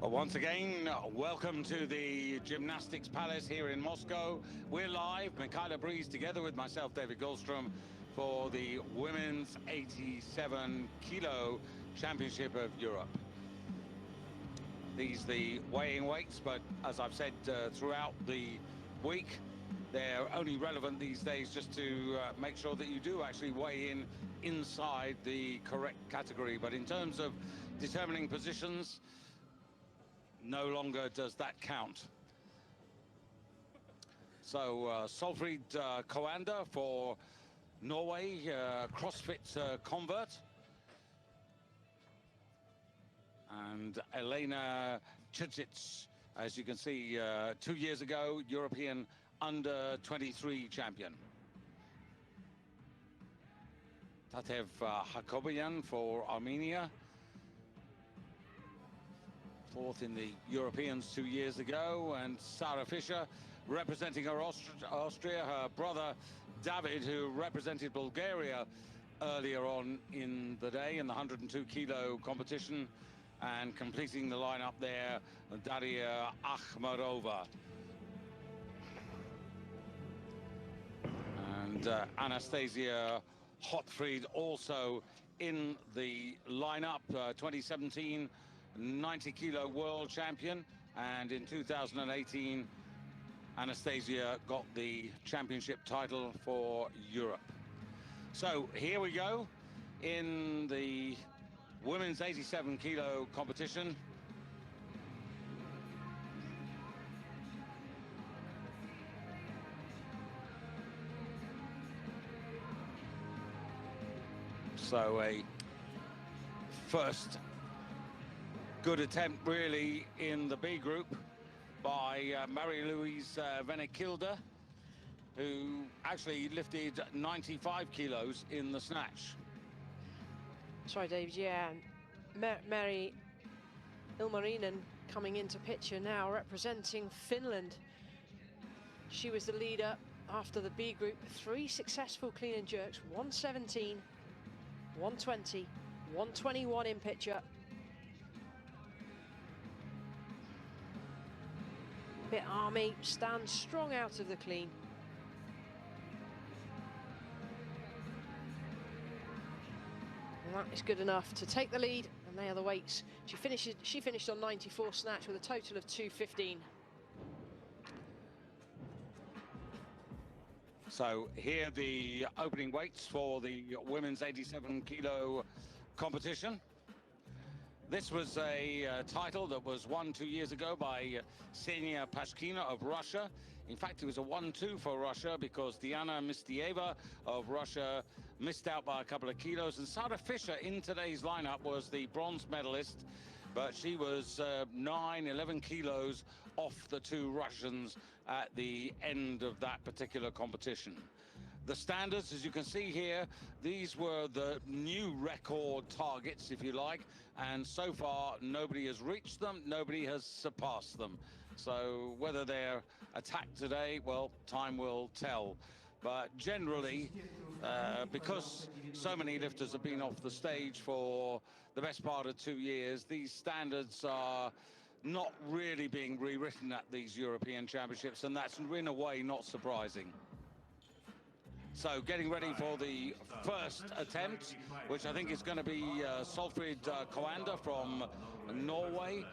Once again, welcome to the Gymnastics Palace here in Moscow. We're live, Mikhaila Breeze, together with myself, David Goldstrom, for the Women's 87 Kilo Championship of Europe. These are the weighing weights, but as I've said throughout the week, they're only relevant these days just to make sure that you do actually weigh in inside the correct category. But in terms of determining positions, no longer does that count. So Solfrid Koander for Norway, CrossFit convert. And Elena Chudjic, as you can see, 2 years ago, European under-23 champion. Tatev Hakobian for Armenia, fourth in the Europeans 2 years ago, and Sarah Fischer representing her Austria, her brother David, who represented Bulgaria earlier on in the day in the 102 kilo competition, and completing the lineup there, Daria Akhmarova. And Anastasia Hotfried also in the lineup, 2017 90 kilo world champion, and in 2018 Anastasia got the championship title for Europe. So here we go in the women's 87 kilo competition. So a first good attempt really in the B group by Marie-Louise Venekilde, who actually lifted 95 kilos in the snatch. Sorry, David, yeah. Mari Ilmarinen coming into picture now, representing Finland. She was the leader after the B group. 3 successful clean and jerks, 117, 120, 121 in picture. Bit army, stands strong out of the clean. And that is good enough to take the lead, and they are the weights. She finished on 94 snatch with a total of 215. So here the opening weights for the women's 87 kilo competition. This was a title that was won 2 years ago by Ksenia Pashkina of Russia. In fact, it was a 1-2 for Russia because Diana Mistieva of Russia missed out by a couple of kilos. And Sarah Fischer in today's lineup was the bronze medalist, but she was 11 kilos off the 2 Russians at the end of that particular competition. The standards, as you can see here, these were the new record targets, if you like, and so far nobody has reached them, nobody has surpassed them. So whether they're attacked today, well, time will tell. But generally, because so many lifters have been off the stage for the best part of 2 years, these standards are not really being rewritten at these European Championships, and that's in a way not surprising. So getting ready for the first attempt, which I think is going to be Solfrid Koander from Norway.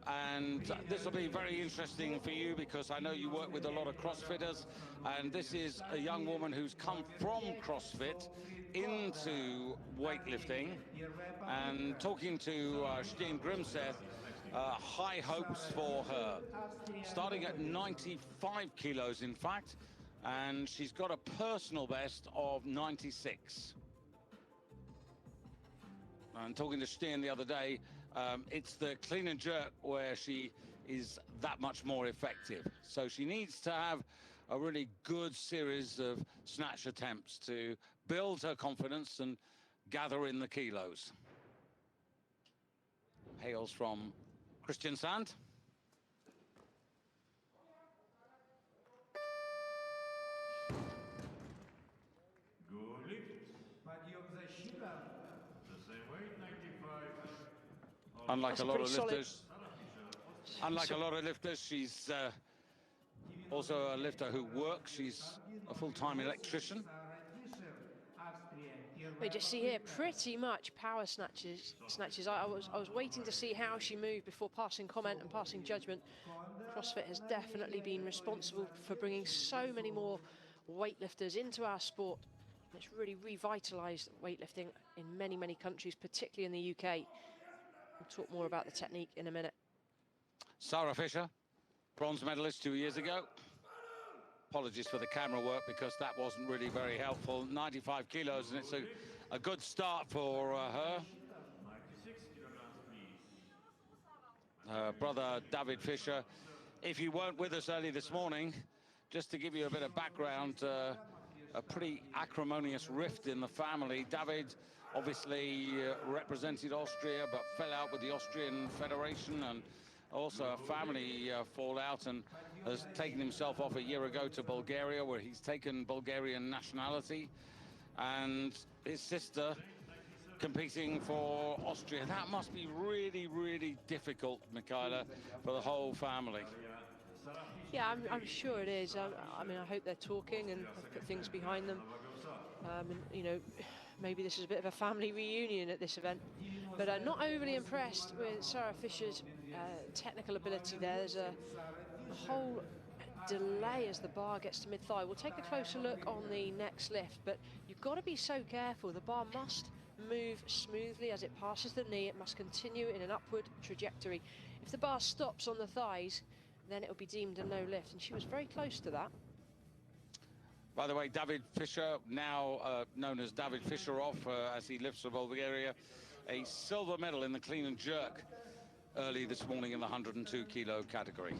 And this will be very interesting for you because I know you work with a lot of CrossFitters, and this is a young woman who's come from CrossFit into weightlifting. And talking to Steen Grimseth, high hopes for her. Starting at 95 kilos, in fact, and she's got a personal best of 96. And talking to Steen the other day, it's the clean and jerk where she is that much more effective. So she needs to have a really good series of snatch attempts to build her confidence and gather in the kilos. Hails from Kristiansand. Unlike a lot of lifters, Unlike a lot of lifters, she's also a lifter who works. She's a full-time electrician. We just see here pretty much power snatches. I was waiting to see how she moved before passing comment and passing judgment. CrossFit has definitely been responsible for bringing so many more weightlifters into our sport. It's really revitalized weightlifting in many, many countries, particularly in the UK. We'll talk more about the technique in a minute. Sarah Fisher, bronze medalist 2 years ago. Apologies for the camera work because that wasn't really very helpful. 95 kilos, and it's a good start for her. Her brother, David Fisher. If you weren't with us early this morning, just to give you a bit of background, a pretty acrimonious rift in the family. David obviously represented Austria, but fell out with the Austrian Federation, and also a family fallout, and has taken himself off a year ago to Bulgaria, where he's taken Bulgarian nationality, and his sister competing for Austria. That must be really, really difficult, Michaela, for the whole family. Yeah, I'm sure it is. I mean, I hope they're talking and have put things behind them. And, you know, maybe this is a bit of a family reunion at this event. But I'm not overly impressed with Sarah Fisher's technical ability there. There's a whole delay as the bar gets to mid-thigh. We'll take a closer look on the next lift, but you've got to be so careful. The bar must move smoothly as it passes the knee. It must continue in an upward trajectory. If the bar stops on the thighs, then it'll be deemed a no lift, and she was very close to that. By the way, David Fisher, now known as David Fisherov, as he lifts for Bulgaria, a silver medal in the clean and jerk early this morning in the 102 kilo category.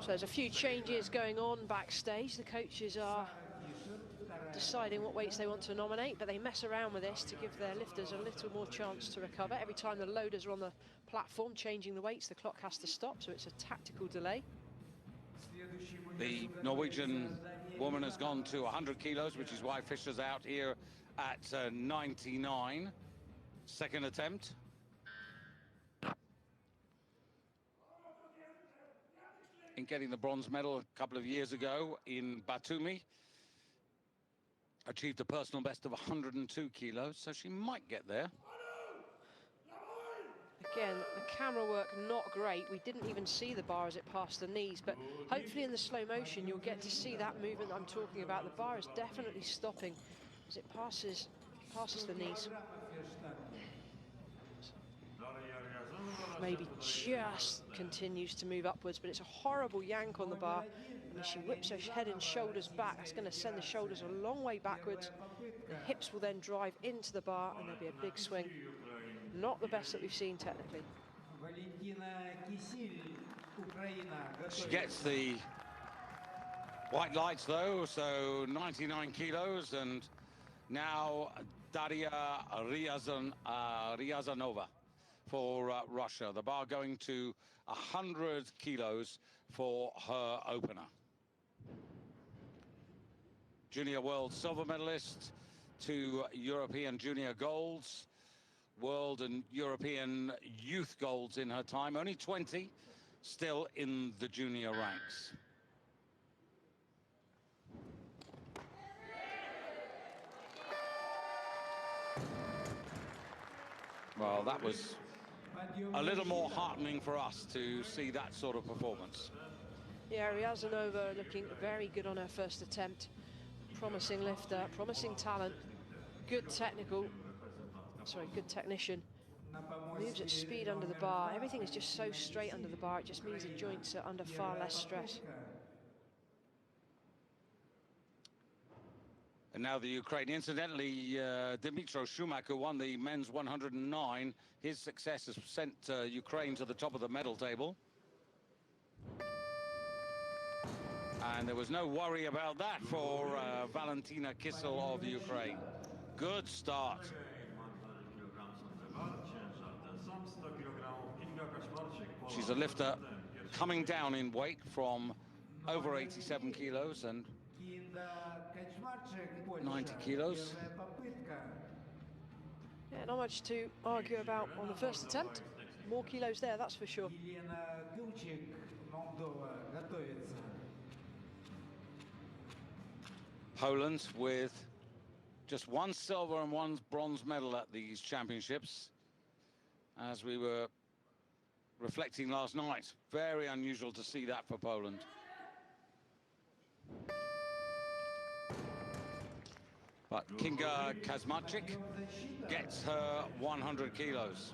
So there's a few changes going on backstage. The coaches are deciding what weights they want to nominate, but they mess around with this to give their lifters a little more chance to recover. Every time the loaders are on the platform changing the weights, the clock has to stop, so it's a tactical delay. The Norwegian woman has gone to 100 kilos, which is why Fisher's out here at 99. Second attempt. In getting the bronze medal a couple of years ago in Batumi, achieved a personal best of 102 kilos, so she might get there. Again, the camera work not great. We didn't even see the bar as it passed the knees, but hopefully in the slow motion you'll get to see that movement I'm talking about. The bar is definitely stopping as it passes the knees. Maybe just continues to move upwards, but it's a horrible yank on the bar. And she whips her head and shoulders back. That's going to send the shoulders a long way backwards. The hips will then drive into the bar, and there'll be a big swing. Not the best that we've seen technically. She gets the white lights though, so 99 kilos, and now Daria Ryazanova for Russia. The bar going to 100 kilos for her opener. Junior world silver medalist, 2 European junior golds, world and European youth golds in her time. Only 20, still in the junior ranks. Well, that was a little more heartening for us to see that sort of performance. Yeah, Ryazanova looking very good on her first attempt. Promising lifter, promising talent, good technician. Moves at speed under the bar. Everything is just so straight under the bar. It just means the joints are under far less stress. And now the Ukraine. Incidentally, Dmytro Shumak, who won the men's 109, his success has sent Ukraine to the top of the medal table. And there was no worry about that for Valentina Kissel of Ukraine. Good start. She's a lifter coming down in weight from over 87 kilos and 90 kilos. Yeah, not much to argue about on the first attempt. More kilos there, that's for sure. Poland with just one silver and one bronze medal at these championships. As we were reflecting last night, very unusual to see that for Poland. But Kinga Kazmarczyk gets her 100 kilos.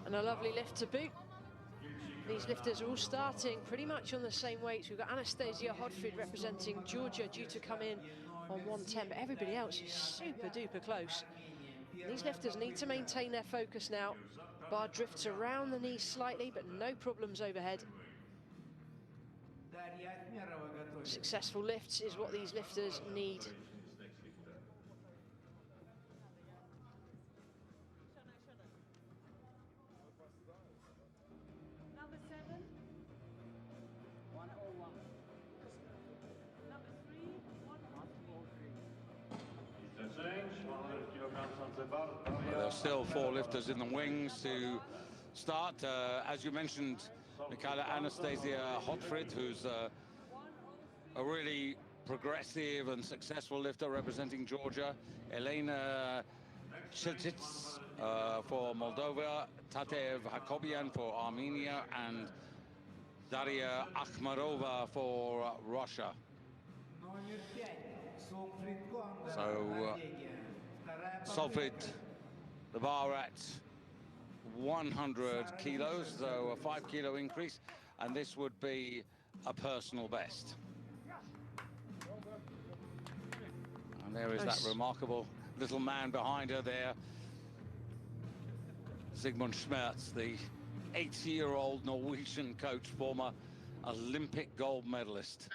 And a lovely lift to boot. These lifters are all starting pretty much on the same weights. We've got Anastasia Hodfrid representing Georgia, due to come in on 110, but everybody else is super duper close. These lifters need to maintain their focus now. Bar drifts around the knees slightly, but no problems overhead. Successful lifts is what these lifters need. Number 7, 101. Number 3, 103. There are still 4 lifters in the wings to start. As you mentioned, Michaela, Anastasia Hodfrid, who's a really progressive and successful lifter representing Georgia. Elena Chiltic for Moldova, Tatev Hakobian for Armenia, and Daria Akhmarova for Russia. So Solfrid, the bar at 100 kilos, so a 5 kilo increase, and this would be a personal best. And there is that remarkable little man behind her there, Sigmund Schmerz, the 80-year-old Norwegian coach, former Olympic gold medalist.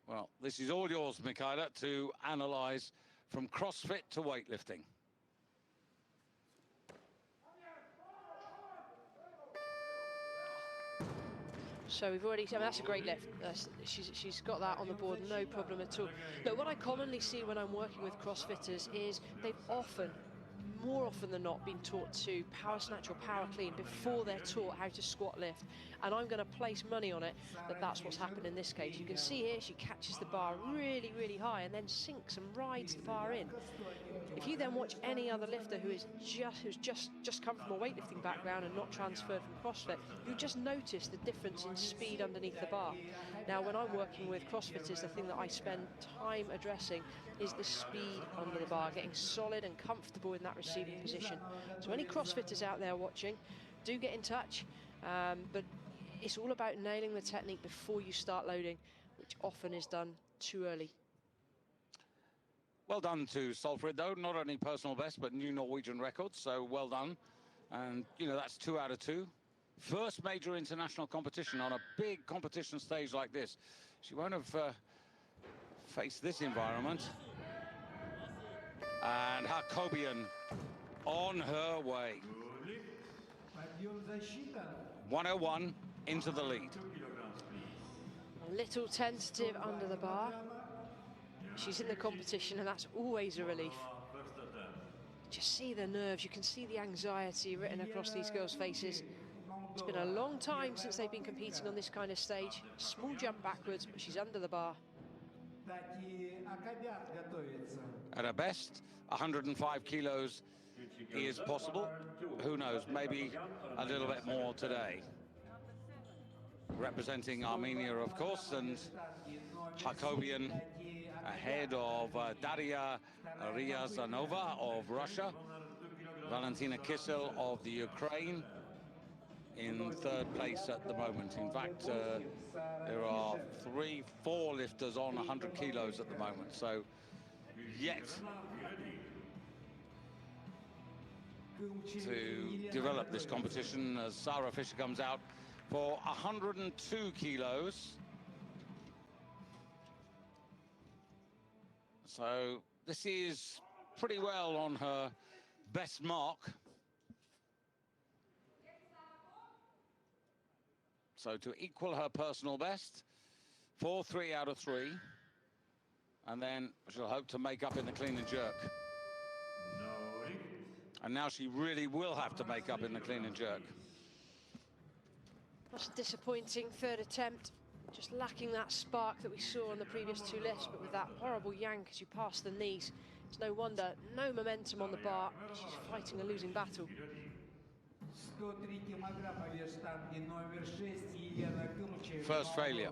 Well, this is all yours, Michaela, to analyse from CrossFit to weightlifting. So we've already, I mean, that's a great lift. She's got that on the board, no problem at all. But what I commonly see when I'm working with CrossFitters is they've more often than not, been taught to power snatch or power clean before they're taught how to squat lift. And I'm going to place money on it that that's what's happened in this case. You can see here she catches the bar really, really high and then sinks and rides the bar in. If you then watch any other lifter who's just come from a weightlifting background and not transferred from CrossFit, you just notice the difference in speed underneath the bar. Now, when I'm working with CrossFitters, the thing that I spend time addressing is the speed under the bar, getting solid and comfortable in that receiving position. So any CrossFitters out there watching, do get in touch, but it's all about nailing the technique before you start loading, which often is done too early. Well done to Solfrid, though. Not only personal best, but new Norwegian records, so well done. And, you know, that's 2 out of 2. First major international competition on a big competition stage like this. She won't have faced this environment. And Hakobian on her way. 101 into the lead. A little tentative under the bar. She's in the competition, and that's always a relief. Just see the nerves, you can see the anxiety written across these girls' faces. It's been a long time since they've been competing on this kind of stage. Small jump backwards, but she's under the bar. At her best, 105 kilos is possible. Who knows, maybe a little bit more today. Representing Armenia, of course, and Hakobian ahead of Daria Ryazanova of Russia, Valentina Kissel of the Ukraine in third place at the moment. In fact, there are 3-4 lifters on 100 kilos at the moment, so yet to develop this competition as Sarah Fisher comes out for 102 kilos. So this is pretty well on her best mark. So to equal her personal best, 4-3 out of 3. And then she'll hope to make up in the clean and jerk. And now she really will have to make up in the clean and jerk. That's a disappointing third attempt. Just lacking that spark that we saw on the previous 2 lifts, but with that horrible yank as you pass the knees, it's no wonder, no momentum on the bar. She's fighting a losing battle. First failure.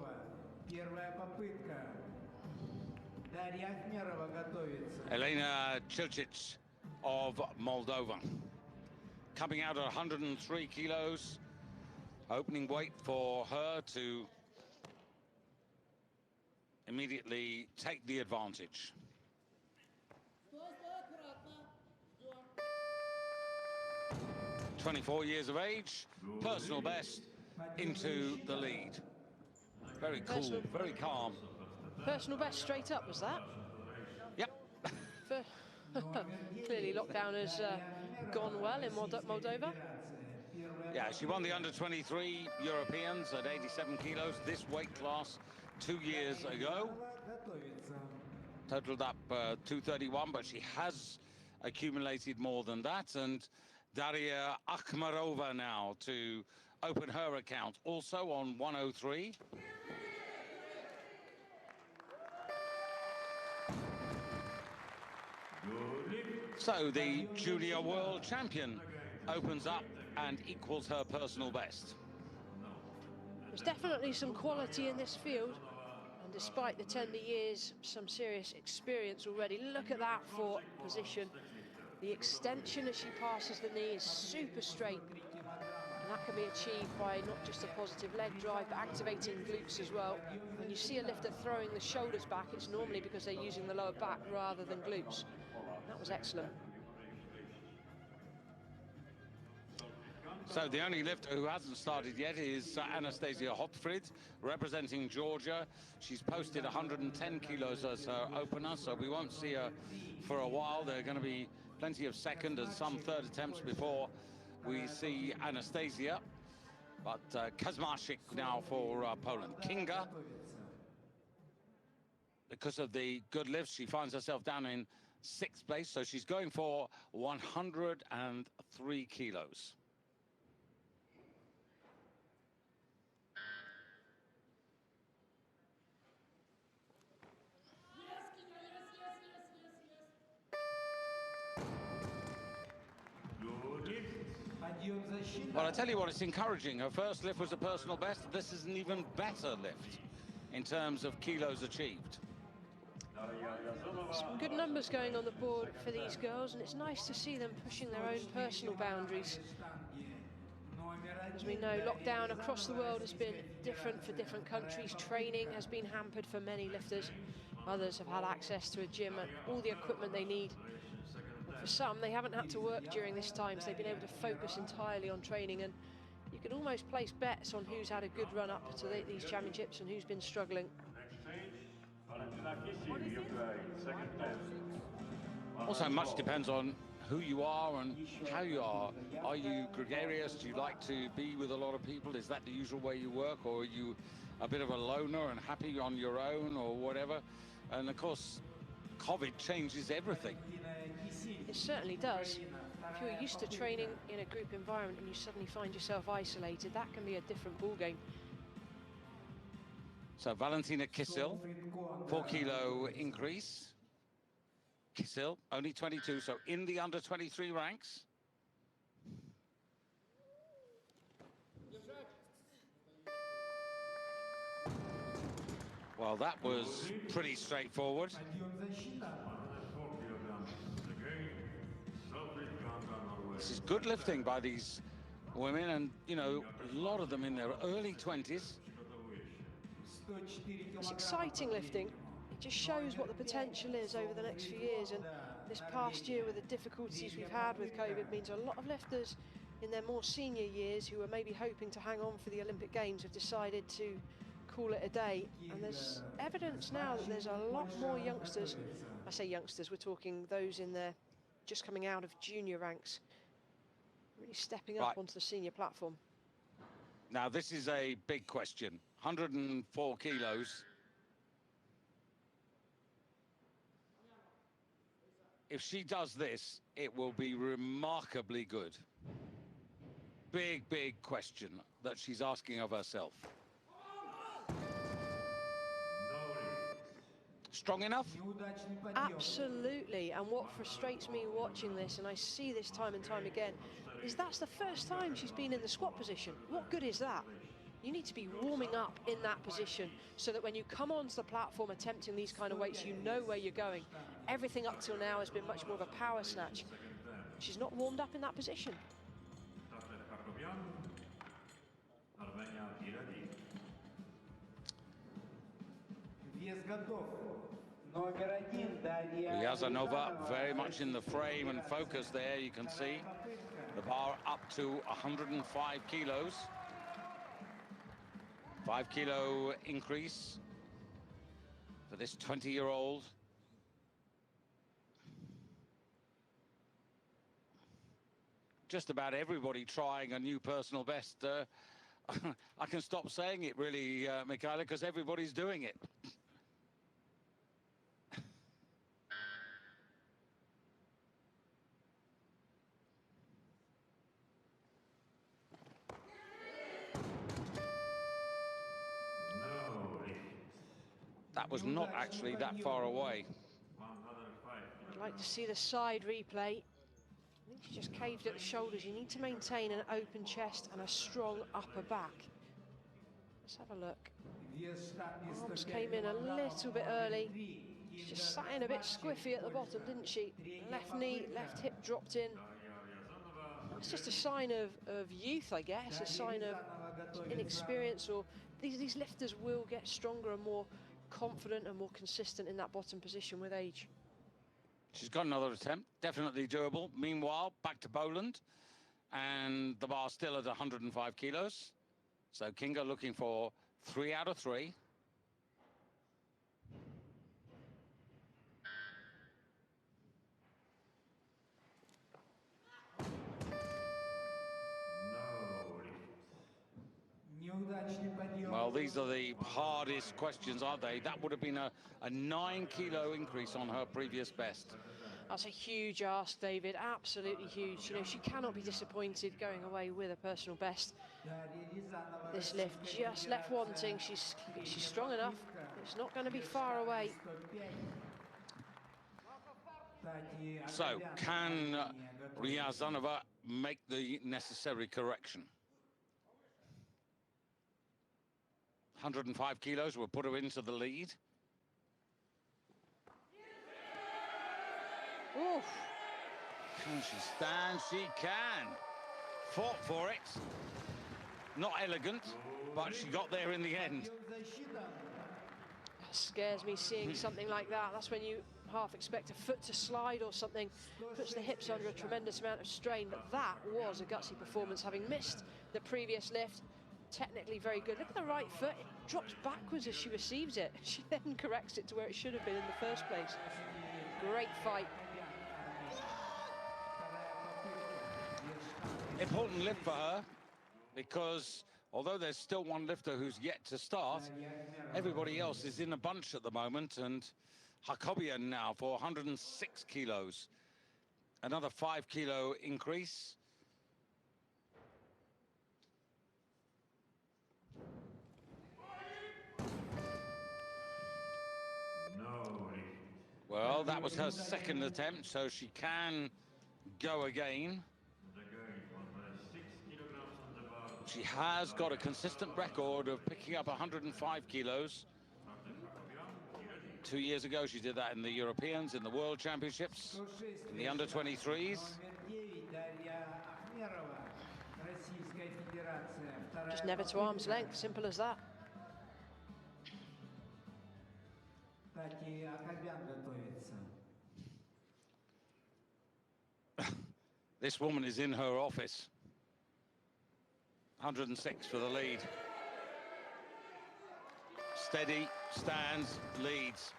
Elena Chilcic of Moldova, coming out at 103 kilos. Opening weight for her to immediately take the advantage. "24 years of age, personal best, into the lead." Very cool, very calm. Personal best straight up, was that? Yep. Clearly lockdown has gone well in Moldova. Yeah, she won the under-23 Europeans at 87 kilos, this weight class 2 years ago. Totaled up 231, but she has accumulated more than that. And Daria Akhmarova now to open her account, also on 103. So the junior world champion opens up and equals her personal best. There's definitely some quality in this field, and despite the tender years, some serious experience already. Look at that for position. The extension as she passes the knee is super straight, and that can be achieved by not just a positive leg drive, but activating glutes as well. When you see a lifter throwing the shoulders back, it's normally because they're using the lower back rather than glutes. That was excellent. So the only lifter who hasn't started yet is Anastasia Hotfrid, representing Georgia. She's posted 110 kilos as her opener, so we won't see her for a while. There are going to be plenty of second and some third attempts before we see Anastasia. But Kazmarczyk now for Poland. Kinga, because of the good lifts, she finds herself down in 6th place, so she's going for 103 kilos. Well, I tell you what, it's encouraging. Her first lift was a personal best. This is an even better lift in terms of kilos achieved. Some good numbers going on the board for these girls, and it's nice to see them pushing their own personal boundaries. As we know, lockdown across the world has been different for different countries. Training has been hampered for many lifters. Others have had access to a gym and all the equipment they need. For some, they haven't had to work during this time, so they've been able to focus entirely on training, and you can almost place bets on who's had a good run up to these championships and who's been struggling. Also, much depends on who you are and how you are. Are you gregarious? Do you like to be with a lot of people? Is that the usual way you work, or are you a bit of a loner and happy on your own, or whatever? And of course, COVID changes everything. It certainly does. If you're used to training in a group environment and you suddenly find yourself isolated, that can be a different ballgame. So Valentina Kisil, 4 kilo increase. Kisil, only 22, so in the under 23 ranks. Well, that was pretty straightforward. This is good lifting by these women, and, you know, a lot of them in their early 20s. It's exciting lifting. It just shows what the potential is over the next few years, and this past year with the difficulties we've had with COVID means a lot of lifters in their more senior years who are maybe hoping to hang on for the Olympic Games have decided to call it a day. And there's evidence now that there's a lot more youngsters. I say youngsters, we're talking those in their just coming out of junior ranks, really stepping up onto the senior platform. Now, this is a big question. 104 kilos if she does this, it will be remarkably good. Big, big question that she's asking of herself. Strong enough? Absolutely. And what frustrates me watching this, and I see this time and time again, is that's the first time she's been in the squat position. What good is that? You need to be warming up in that position so that when you come onto the platform attempting these kind of weights, you know where you're going. Everything up till now has been much more of a power snatch. She's not warmed up in that position. Yazanova very much in the frame and focus there. You can see the bar up to 105 kilos. 5 kilo increase for this 20-year-old. Just about everybody trying a new personal best. I can stop saying it really, Michaela, because everybody's doing it. That was not actually that far away. I'd like to see the side replay. I think she just caved at the shoulders. You need to maintain an open chest and a strong upper back. Let's have a look. Arms came in a little bit early. She just sat in a bit squiffy at the bottom, didn't she? Left knee, left hip dropped in. It's just a sign of youth, I guess, a sign of inexperience, or these lifters will get stronger and more confident and more consistent in that bottom position with age. She's got another attempt, definitely doable. Meanwhile, back to Boland, and the bar still at 105 kilos. So Kinga looking for 3 out of 3. Well, these are the hardest questions, aren't they? That would have been a 9-kilo increase on her previous best. That's a huge ask, David, absolutely huge. You know, she cannot be disappointed going away with a personal best. This lift just left wanting. She's strong enough. It's not going to be far away. So, can Ryazanova make the necessary correction? 105 kilos will put her into the lead. Oof. Can she stand? She can. Fought for it. Not elegant, but she got there in the end. That scares me seeing something like that. That's when you half expect a foot to slide or something. Puts the hips under a tremendous amount of strain, but that was a gutsy performance, having missed the previous lift. Technically very good. Look at the right foot. It drops backwards as she receives it. She then corrects it to where it should have been in the first place. Great fight. Important lift for her, because although there's still one lifter who's yet to start, everybody else is in a bunch at the moment, and Hakobian now for 106 kilos. Another 5-kilo increase. Well, that was her second attempt, so she can go again. She has got a consistent record of picking up 105 kilos. 2 years ago, she did that in the Europeans, in the World Championships, in the under-23s. Just never to arm's length, simple as that. This woman is in her office. 106 for the lead. Steady, stands, leads.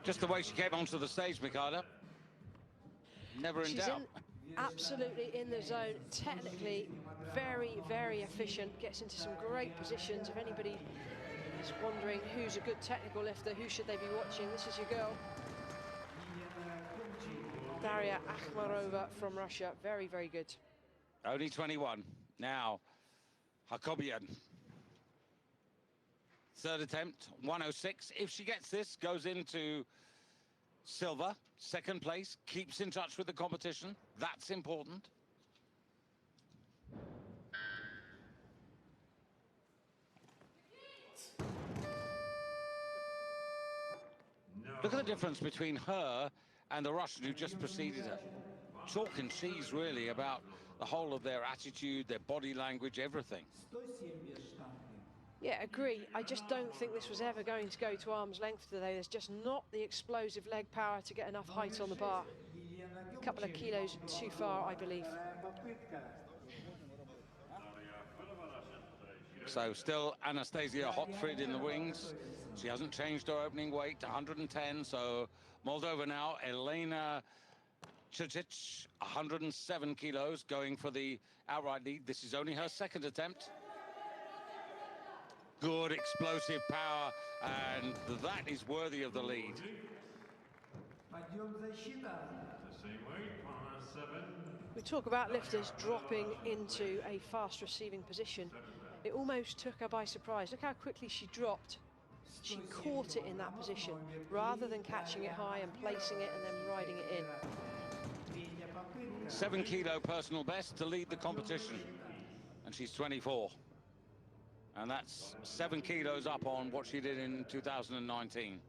Just the way she came onto the stage, Michaela. Never in doubt. Absolutely in the zone, technically very, very efficient, gets into some great positions. If anybody is wondering who's a good technical lifter, who should they be watching, this is your girl. Daria Akhmarova from Russia, very, very good. Only 21. Now, Hakobian. Third attempt, 106. If she gets this, goes into silver, second place, keeps in touch with the competition. That's important. Look at the difference between her and the Russian who just preceded her. Chalk and cheese, really, about the whole of their attitude, their body language, everything. Yeah, agree. I just don't think this was ever going to go to arm's length today. There's just not the explosive leg power to get enough height on the bar. A couple of kilos too far, I believe. So still Anastasia Hotfrid in the wings. She hasn't changed her opening weight to 110. So Moldova now, Elena Chicic, 107 kilos, going for the outright lead. This is only her second attempt. Good explosive power, and that is worthy of the lead. We talk about lifters dropping into a fast receiving position. It almost took her by surprise. Look how quickly she dropped. She caught it in that position, rather than catching it high and placing it and then riding it in. 7 kilo personal best to lead the competition, and she's 24. And that's 7 kilos up on what she did in 2019.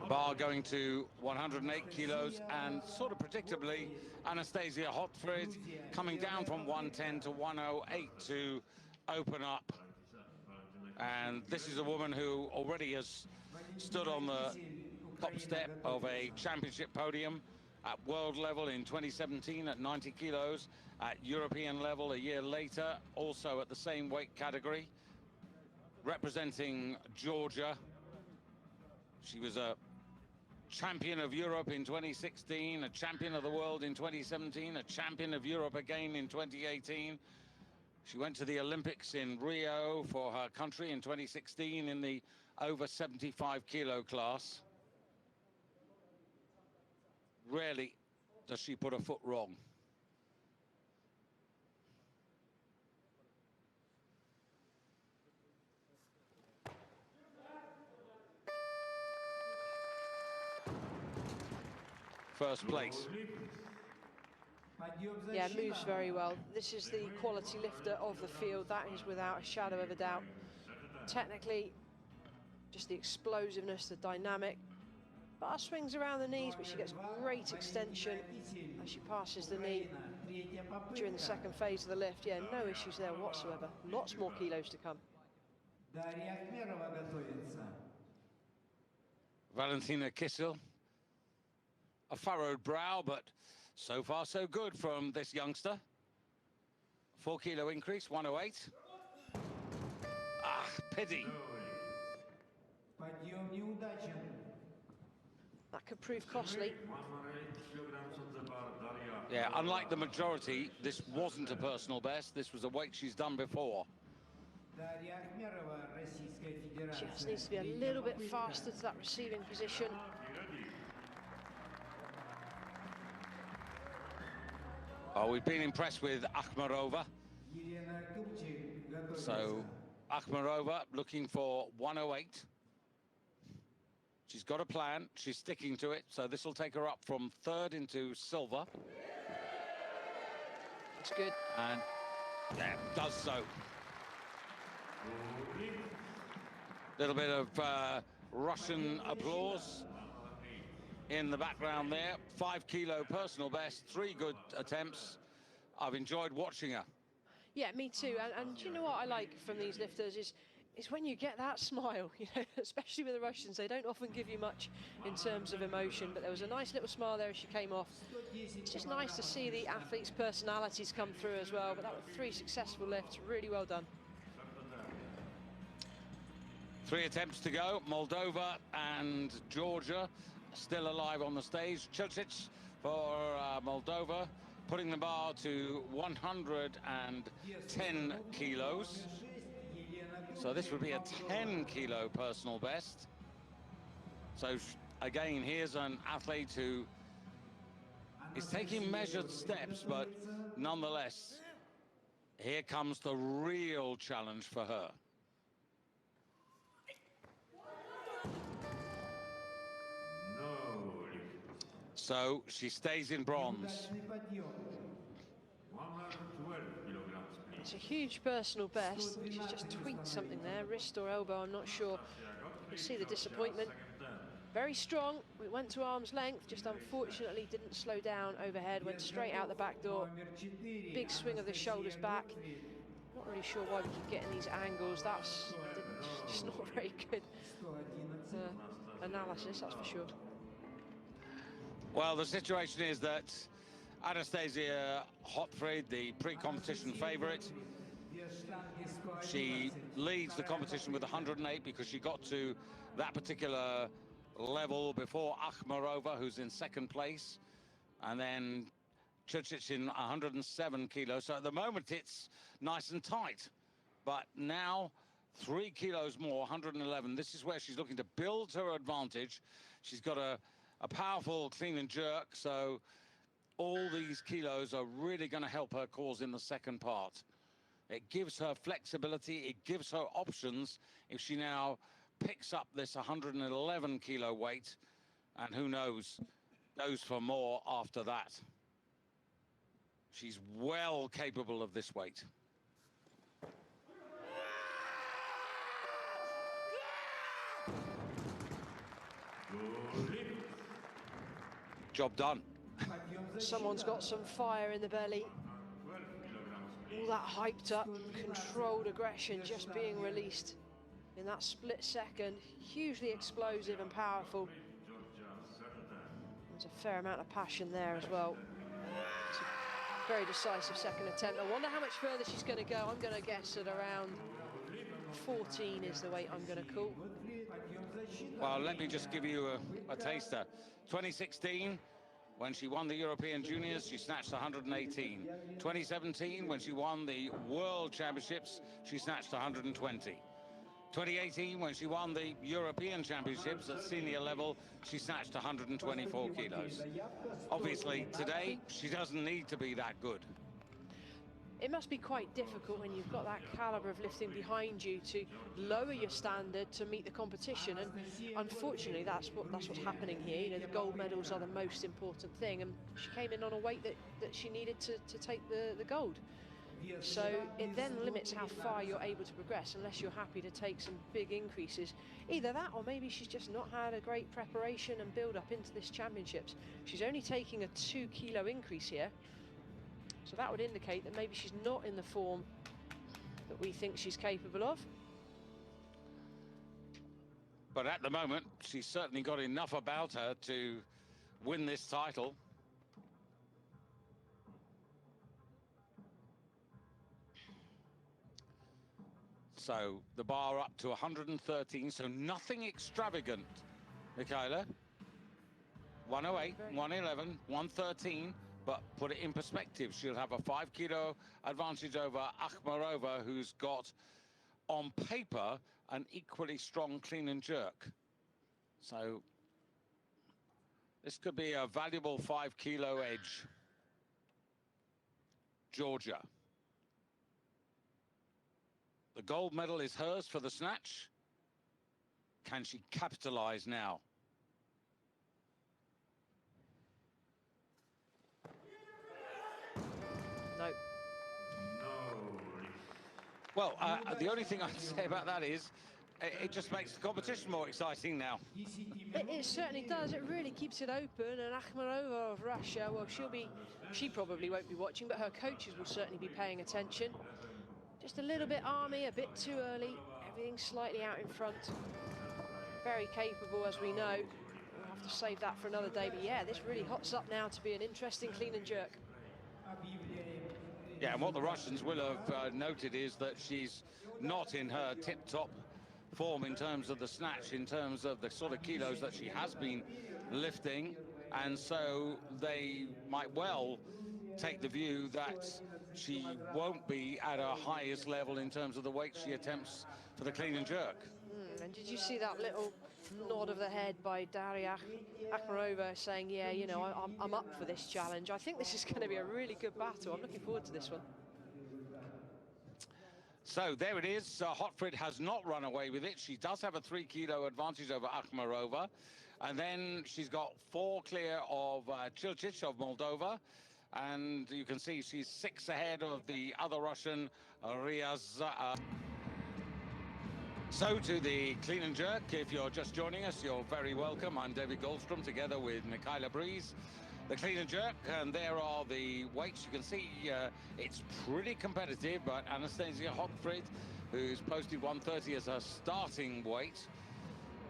Bar going to 108 kilos, and sort of predictably, Anastasia Hotfrid coming down from 110 to 108 to open up. And this is a woman who already has stood on the top step of a championship podium at world level in 2017 at 90 kilos, at European level a year later, also at the same weight category, representing Georgia. She was a champion of Europe in 2016, a champion of the world in 2017, a champion of Europe again in 2018. She went to the Olympics in Rio for her country in 2016 in the over 75 kilo class. Rarely does she put a foot wrong. First place. Yeah, moves very well. This is the quality lifter of the field. That is without a shadow of a doubt. Technically, just the explosiveness, the dynamic. Bar swings around the knees, but she gets great extension as she passes the knee during the second phase of the lift. Yeah, no issues there whatsoever. Lots more kilos to come. Valentina Kissel. A furrowed brow, but so far so good from this youngster. 4 kilo increase, 108. Ah, pity. That could prove costly. Yeah, unlike the majority, this wasn't a personal best. This was a weight she's done before. She just needs to be a little bit faster to that receiving position. Oh, we've been impressed with Akhmarova. So Akhmarova looking for 108. She's got a plan, she's sticking to it, so this will take her up from third into silver. That's good. And yeah, does so. Little bit of Russian applause in the background there. 5 kilo personal best, 3 good attempts. I've enjoyed watching her. Yeah, me too. And you know what I like from these lifters is when you get that smile, you know, especially with the Russians. They don't often give you much in terms of emotion, but there was a nice little smile there as she came off. It's just nice to see the athletes' personalities come through as well. But that was 3 successful lifts, really well done. 3 attempts to go. Moldova and Georgia still alive on the stage. Chilcic for Moldova, putting the bar to 110 kilos. So this would be a 10-kilo personal best. So again, here's an athlete who is taking measured steps, but nonetheless, here comes the real challenge for her. So she stays in bronze. It's a huge personal best. She's just tweaked something there, wrist or elbow, I'm not sure. You see the disappointment. Very strong, we went to arm's length, just unfortunately didn't slow down overhead, went straight out the back door. Big swing of the shoulders back. Not really sure why we keep getting these angles. That's just not very good analysis, that's for sure. Well, the situation is that Anastasia Hotfried, the pre-competition favorite, she leads the competition with 108 because she got to that particular level before Akhmarova, who's in second place, and then Churchich in 107 kilos. So at the moment it's nice and tight, but now 3 kilos more, 111. This is where she's looking to build her advantage. She's got a powerful clean and jerk, so all these kilos are really going to help her cause in the second part. It gives her flexibility, it gives her options if she now picks up this 111 kilo weight, and who knows, goes for more after that. She's well capable of this weight. Job done. Someone's got some fire in the belly. All that hyped up, controlled aggression just being released in that split second. Hugely explosive and powerful. There's a fair amount of passion there as well. It's a very decisive second attempt. I wonder how much further she's going to go. I'm going to guess at around 14 is the weight I'm going to call. Well, let me just give you a taster. 2016, when she won the European Juniors, she snatched 118. 2017, when she won the World Championships, she snatched 120. 2018, when she won the European Championships at senior level, she snatched 124 kilos. Obviously, today, she doesn't need to be that good. It must be quite difficult when you've got that caliber of lifting behind you to lower your standard to meet the competition, and unfortunately that's what's happening here. You know, the gold medals are the most important thing, and she came in on a weight that she needed to take the gold. So it then limits how far you're able to progress unless you're happy to take some big increases. Either that, or maybe she's just not had a great preparation and build up into this championships. She's only taking a 2 kilo increase here. So that would indicate that maybe she's not in the form that we think she's capable of. But at the moment, she's certainly got enough about her to win this title. So the bar up to 113, so nothing extravagant, Michaela. 108, 111, 113. But put it in perspective, she'll have a 5 kilo advantage over Akhmarova, who's got, on paper, an equally strong clean and jerk. So this could be a valuable 5 kilo edge. Georgia. The gold medal is hers for the snatch. Can she capitalize now? No. Well, the only thing I'd say about that is it just makes the competition more exciting now. It certainly does. It really keeps it open. And Akhmarova of Russia, well, she probably won't be watching, but her coaches will certainly be paying attention. Just a little bit army, a bit too early. Everything slightly out in front. Very capable, as we know. We'll have to save that for another day. But yeah, this really hots up now to be an interesting clean and jerk. Yeah, and what the Russians will have noted is that she's not in her tip-top form in terms of the snatch, in terms of the sort of kilos that she has been lifting. and so they might well take the view that she won't be at her highest level in terms of the weight she attempts for the clean and jerk. And did you see that little nod of the head by Daria Akhmarova saying, yeah, you know, I'm up for this challenge. I think this is going to be a really good battle. I'm looking forward to this one. So there it is. Hotfrid has not run away with it. She does have a 3-kilo advantage over Akhmarova. And then she's got 4 clear of Chilchich of Moldova. And you can see she's 6 ahead of the other Russian, Riaz. So to the clean and jerk, if you're just joining us, you're very welcome. I'm David Goldstrom, together with Michaela Breeze. The clean and jerk, and there are the weights. You can see it's pretty competitive, but Anastasia Hotfrid, who's posted 130 as her starting weight.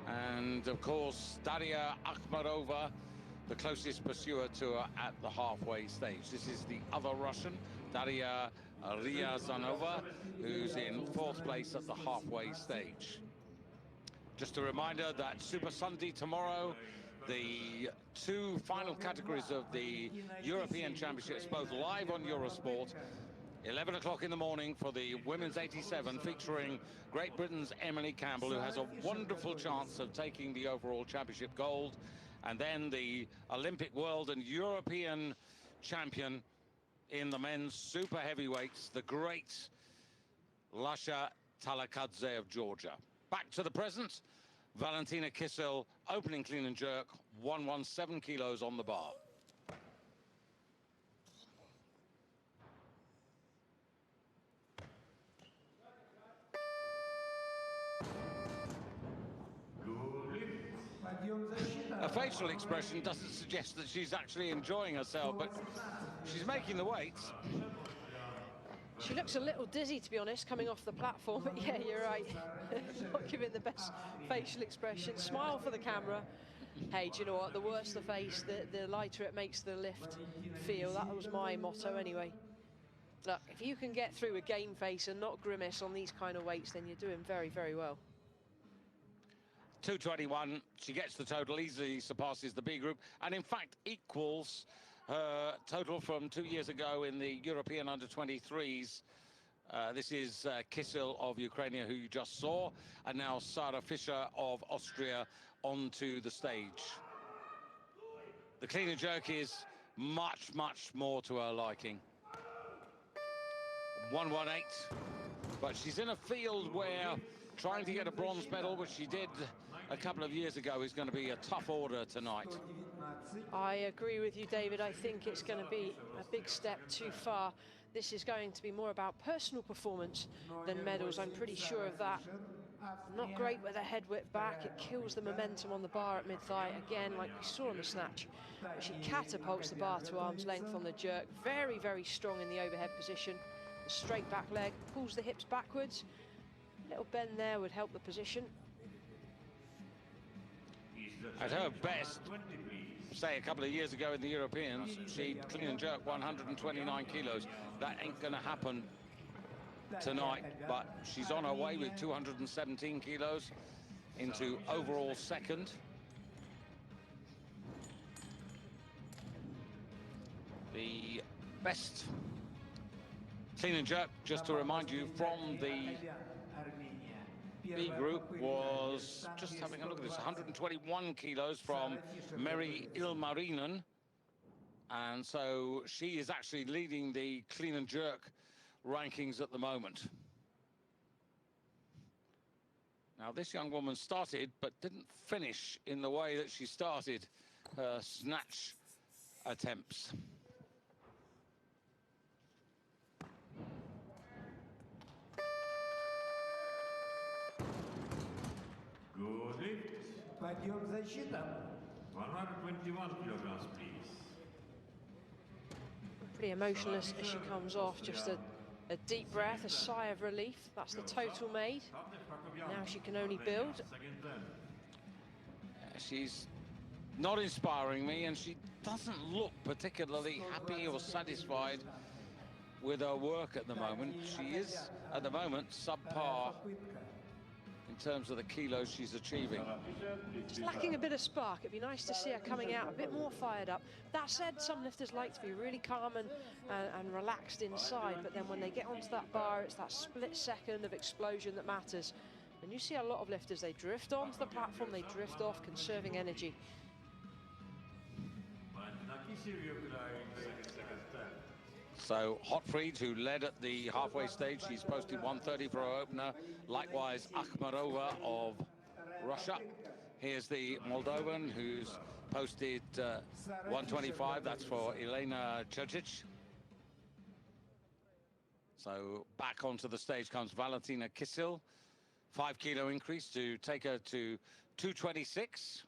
And of course, Daria Akhmarova, the closest pursuer to her at the halfway stage. This is the other Russian, Daria Ryazanova, who's in 4th place at the halfway stage. Just a reminder that Super Sunday tomorrow, the 2 final categories of the European Championships, both live on Eurosport. 11 o'clock in the morning for the women's 87, featuring Great Britain's Emily Campbell, who has a wonderful chance of taking the overall championship gold. And then the Olympic, world and European champion in the men's super heavyweights, the great Lasha Talakadze of Georgia. Back to the present, Valentina Kissel, opening clean and jerk, 117 kilos on the bar. Her facial expression doesn't suggest that she's actually enjoying herself, but she's making the weights. She looks a little dizzy, to be honest, coming off the platform, but yeah, you're right. Not giving the best facial expression. Smile for the camera. Hey, do you know what? The worse the face, the lighter it makes the lift feel. That was my motto anyway. Look, if you can get through a game face and not grimace on these kind of weights, then you're doing very, very well. 221, she gets the total, easily surpasses the B group, and in fact equals her total from 2 years ago in the European under-23s. This is Kissel of Ukraine, who you just saw, and now Sarah Fischer of Austria onto the stage. The clean and jerk is much, much more to her liking. 118, but she's in a field where trying to get a bronze medal, which she did a couple of years ago, is going to be a tough order tonight. I agree with you, David. I think it's going to be a big step too far. This is going to be more about personal performance than medals. I'm pretty sure of that. Not great with a head whip back. It kills the momentum on the bar at mid-thigh. Again, like we saw on the snatch. But she catapults the bar to arm's length on the jerk. Very, very strong in the overhead position. The straight back leg, pulls the hips backwards. A little bend there would help the position. At her best, say a couple of years ago in the Europeans, she clean and jerk 129 kilos. That ain't going to happen tonight, but she's on her way with 217 kilos into overall second. The best clean and jerk, just to remind you, from the B group was, just having a look at this, 121 kilos from Meri Ilmarinen. And so she is actually leading the clean and jerk rankings at the moment. Now, this young woman started, but didn't finish in the way that she started her snatch attempts. Podium защита. 121 kilograms, please. Pretty emotionless as she comes off. Just a deep breath, a sigh of relief. That's the total made. Now she can only build. She's not inspiring me, and she doesn't look particularly happy or satisfied with her work at the moment. She is, at the moment, subpar in terms of the kilos she's achieving. Just lacking a bit of spark. It'd be nice to see her coming out a bit more fired up. That said, some lifters like to be really calm and relaxed inside, but then when they get onto that bar, it's that split second of explosion that matters. And you see a lot of lifters, they drift onto the platform, they drift off, conserving energy. So Hotfried, who led at the halfway stage, she's posted 130 for her opener. Likewise, Akhmarova of Russia. Here's the Moldovan, who's posted 125. That's for Elena Čerčić. So back onto the stage comes Valentina Kisil. 5 kilo increase to take her to 226.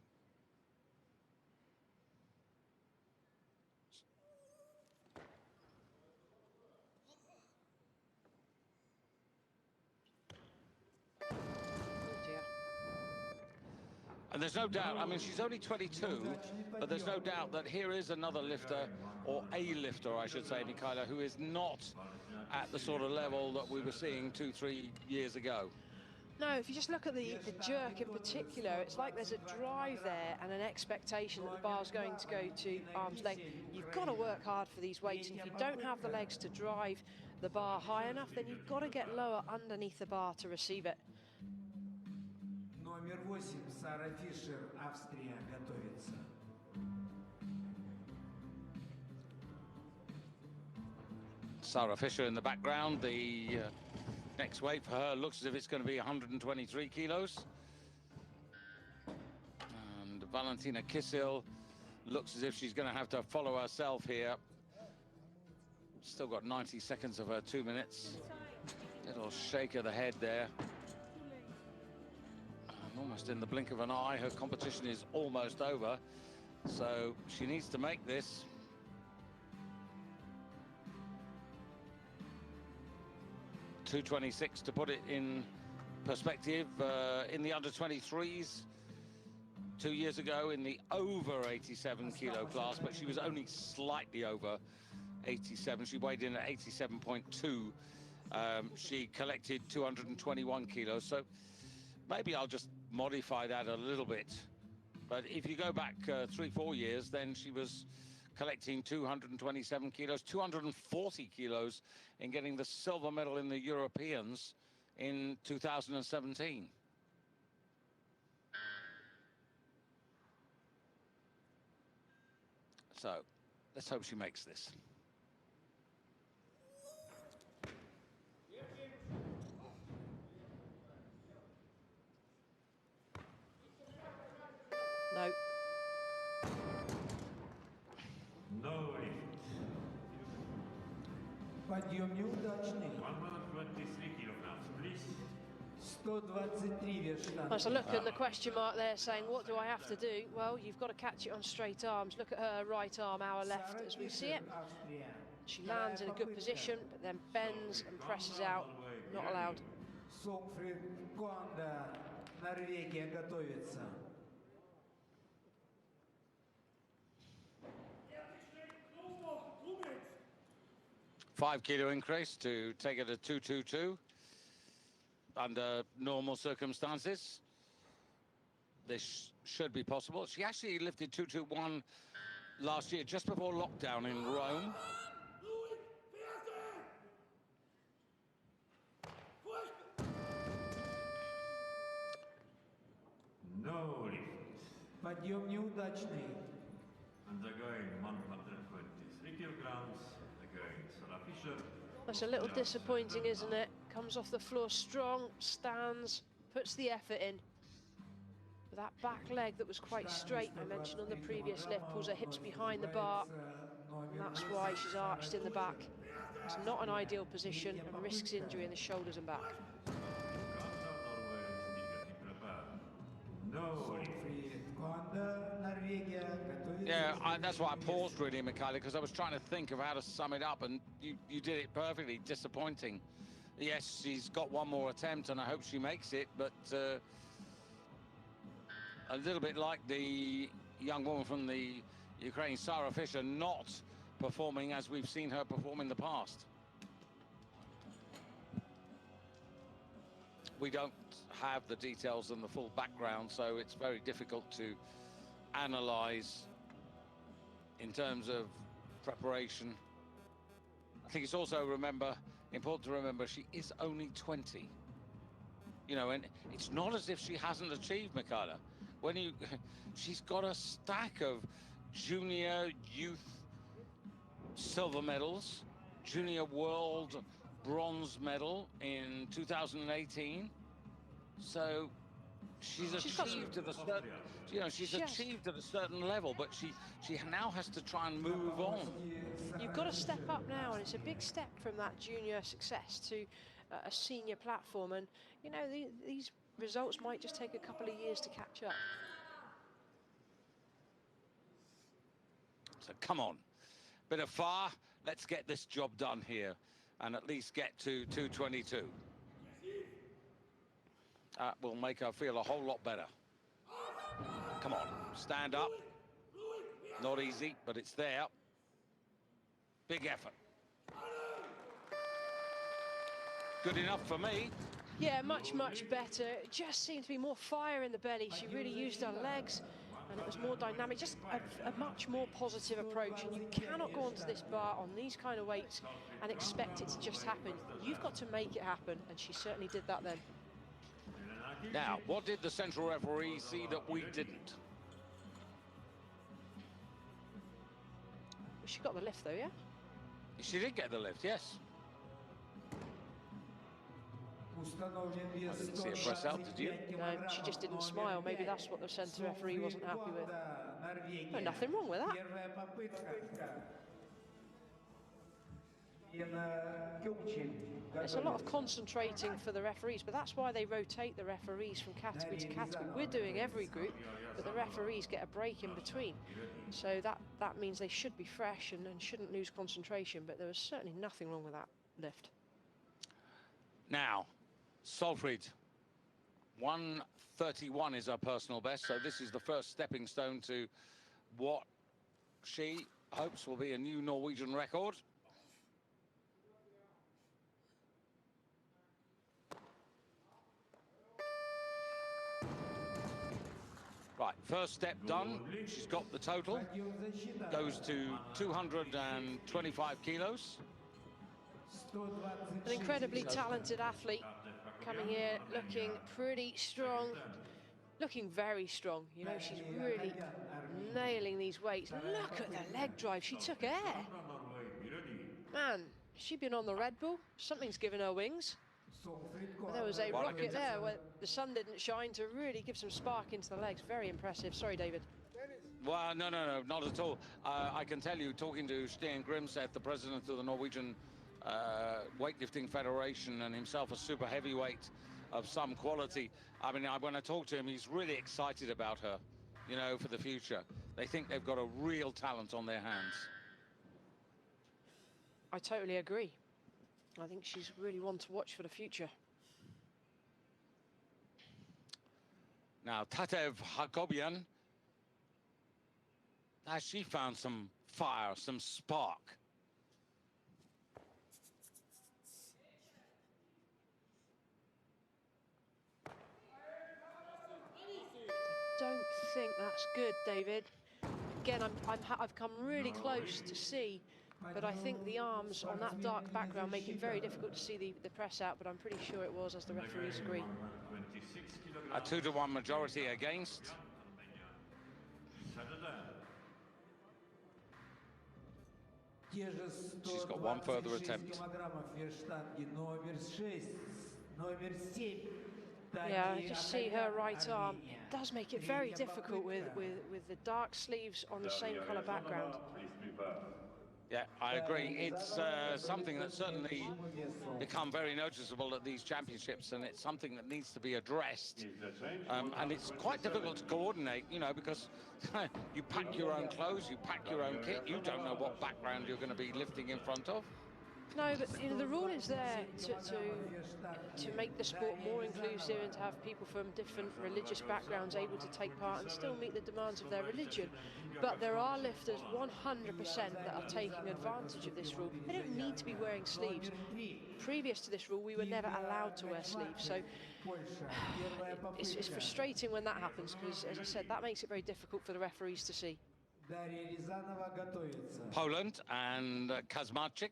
And there's no doubt, I mean, she's only 22, but there's no doubt that here is another lifter, or a lifter, I should say, Michaela, who is not at the sort of level that we were seeing 2-3 years ago. No, if you just look at the jerk in particular, it's like there's a drive there and an expectation that the bar's going to go to arm's length. You've got to work hard for these weights, and if you don't have the legs to drive the bar high enough, then you've got to get lower underneath the bar to receive it. Номер 8, Сара Фишер, Австрия, готовится. Sarah Fisher in the background. The next weight for her looks as if it's going to be 123 kilos. And Valentina Kisil looks as if she's going to have to follow herself here. Still got 90 seconds of her 2 minutes. Little shake of the head there. Almost in the blink of an eye, her competition is almost over, so she needs to make this. .226 to put it in perspective. In the under-23s 2 years ago, in the over 87 kilo class, but she was only slightly over 87. She weighed in at 87.2. She collected 221 kilos, so maybe I'll just modify that a little bit. But if you go back 3-4 years, then she was collecting 227 kilos, 240 kilos in getting the silver medal in the Europeans in 2017. So let's hope she makes this. No. No lift. Подъем неудачный. 123 kilograms, please. 123 вес штанги. There's a look and the question mark there saying, what do I have to do? Well, you've got to catch it on straight arms. Look at her right arm, our left, as we see it. She lands in a good position, but then bends and presses out. Not allowed. Сокфрид Конда, Норвегия, готовится. 5 kilo increase to take it to 222 under normal circumstances. This should be possible. She actually lifted 221 last year, just before lockdown in Rome. No lift. Подъем неудачный. Undergoing 123 kilograms. Again, Sarah Fisher. That's a little disappointing, isn't it? Comes off the floor strong, stands, puts the effort in. But that back leg that was quite straight, I mentioned on the previous lift, pulls her hips behind the bar. And that's why she's arched in the back. It's not an ideal position and risks injury in the shoulders and back. No lift. Yeah, that's why I paused really, Michaela, because I was trying to think of how to sum it up, and you did it perfectly. Disappointing. Yes, she's got one more attempt, and I hope she makes it, but a little bit like the young woman from the Ukraine, Sarah Fisher, not performing as we've seen her perform in the past. we don't have the details and the full background, so it's very difficult to analyze in terms of preparation. I think it's also important to remember she is only 20. You know, and it's not as if she hasn't achieved, Michaela. She's got a stack of junior youth silver medals, junior world bronze medal in 2018. So she's achieved at a certain, she's achieved at a certain level, but she now has to try and move on. You've got to step up now, and it's a big step from that junior success to a senior platform. And you know, these results might just take a couple of years to catch up. So come on, bit of fire. Let's get this job done here, and at least get to 222. That will make her feel a whole lot better. Come on, stand up. Not easy, but it's there. Big effort. Good enough for me. Yeah, much better. It just seemed to be more fire in the belly. She really used her legs, and it was more dynamic. Just a much more positive approach. And you cannot go onto this bar on these kind of weights and expect it to just happen. You've got to make it happen, and she certainly did that then. Now, what did the central referee see that we didn't? She got the lift, though, yeah? She did get the lift, yes. I didn't see her press out, did you? No, she just didn't smile. Maybe that's what the centre referee wasn't happy with. No, nothing wrong with that. There's a lot of concentrating for the referees, but that's why they rotate the referees from category to category. We're doing every group, but the referees get a break in between. So that means they should be fresh and shouldn't lose concentration, but there was certainly nothing wrong with that lift. Now, Solfrid, 1:31 is her personal best, so this is the first stepping stone to what she hopes will be a new Norwegian record. Right, first step done. She's got the total. Goes to 225 kilos. An incredibly talented athlete coming here looking pretty strong, looking very strong. You know, she's really nailing these weights. Look at the leg drive. She took air. Man, she's been on the Red Bull. Something's given her wings. And there was a rocket there where the sun didn't shine to really give some spark into the legs. Very impressive. Sorry, David. Well, no, not at all. I can tell you, talking to Sten Grimseth, the president of the Norwegian Weightlifting Federation, and himself a super heavyweight of some quality. I mean, when I talk to him, he's really excited about her, you know, for the future. They think they've got a real talent on their hands. I totally agree. I think she's really one to watch for the future. Now, Tatev Hakobian, has she found some fire, some spark? Don't think that's good, David. Again, I've come really close to see, but I think the arms on that dark background make it very difficult to see the press out, but I'm pretty sure it was, as the referees agree. A 2-to-1 majority against. She's got one further attempt. Yeah, I just see her right arm. It does make it very difficult with the dark sleeves on the same colour background. Yeah, I agree. It's something that's certainly become very noticeable at these championships, and it's something that needs to be addressed. And it's quite difficult to coordinate, you know, because you pack your own clothes, you pack your own kit, you don't know what background you're going to be lifting in front of. No, but you know the rule is there to make the sport more inclusive and to have people from different religious backgrounds able to take part and still meet the demands of their religion. But there are lifters 100% that are taking advantage of this rule. They don't need to be wearing sleeves. Previous to this rule, we were never allowed to wear sleeves. So it's frustrating when that happens because, as I said, that makes it very difficult for the referees to see. Poland and Kazmarczyk.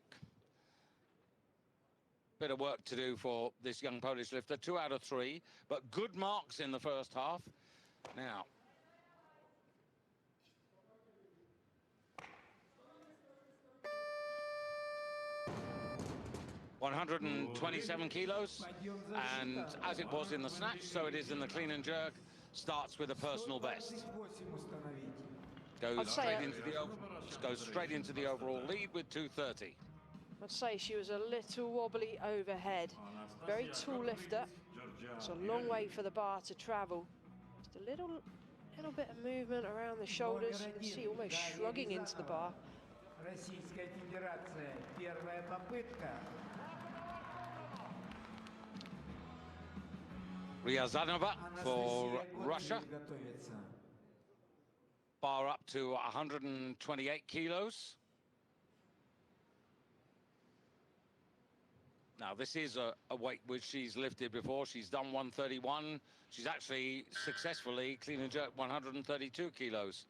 Bit of work to do for this young Polish lifter. 2 out of 3, but good marks in the first half. Now, ...127 kilos, and as it was in the snatch, so it is in the clean and jerk. Starts with a personal best. Goes straight into the overall lead with 2:30. I'd say she was a little wobbly overhead. Very tall lifter. It's a long way for the bar to travel. Just a little bit of movement around the shoulders. You can see almost shrugging into the bar. Ryazanova for Russia. Bar up to 128 kilos. Now, this is a weight which she's lifted before. She's done 131. She's actually successfully clean and jerk 132 kilos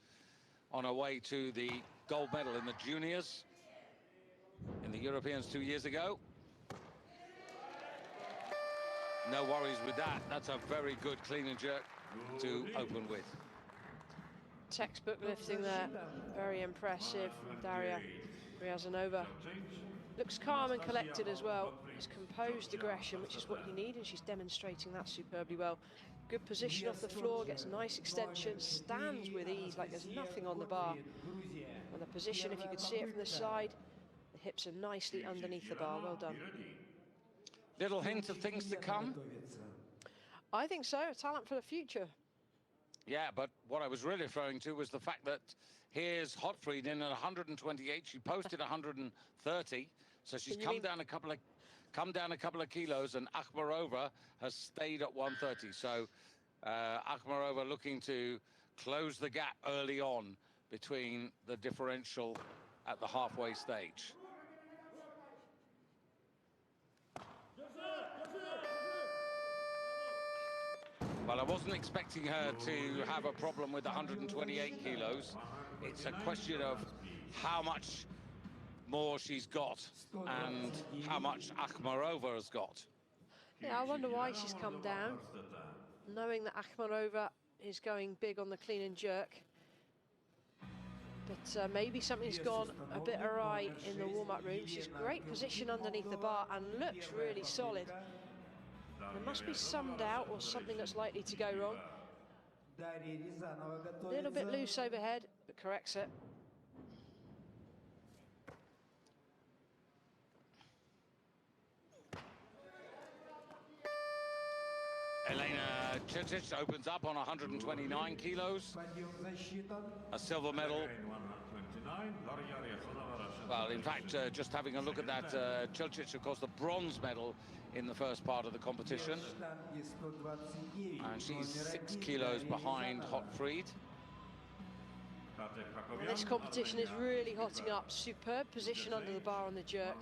on her way to the gold medal in the juniors in the Europeans 2 years ago. No worries with that. That's a very good clean and jerk to open with. Textbook lifting there. Very impressive from Daria Ryazanova. Looks calm and collected as well. It's composed aggression, which is what you need, and she's demonstrating that superbly well. Good position off the floor, gets nice extension, stands with ease like there's nothing on the bar. And the position, if you could see it from the side, the hips are nicely underneath the bar. Well done. Little hint of things to come? I think so, a talent for the future. Yeah, but what I was really referring to was the fact that here's Hotfried in at 128. She posted 130, so she's come down a couple of kilos, and Akhmarova has stayed at 130. So Akhmarova looking to close the gap early on between the differential at the halfway stage. Well, I wasn't expecting her to have a problem with 128 kilos. It's a question of how much more she's got and how much Akhmarova has got. Yeah, I wonder why she's come down, knowing that Akhmarova is going big on the clean and jerk. But maybe something's gone a bit awry in the warm-up room. She's great position underneath the bar and looks really solid. There must be some doubt or something that's likely to go wrong. A little bit loose overhead, but corrects it. Elena Chicic opens up on 129 kilos. A silver medal. Well, in fact, just having a look at that, Chilcic, of course, the bronze medal in the first part of the competition. And she's 6 kilos behind Hotfried. And this competition is really hotting up. Superb position under the bar on the jerk.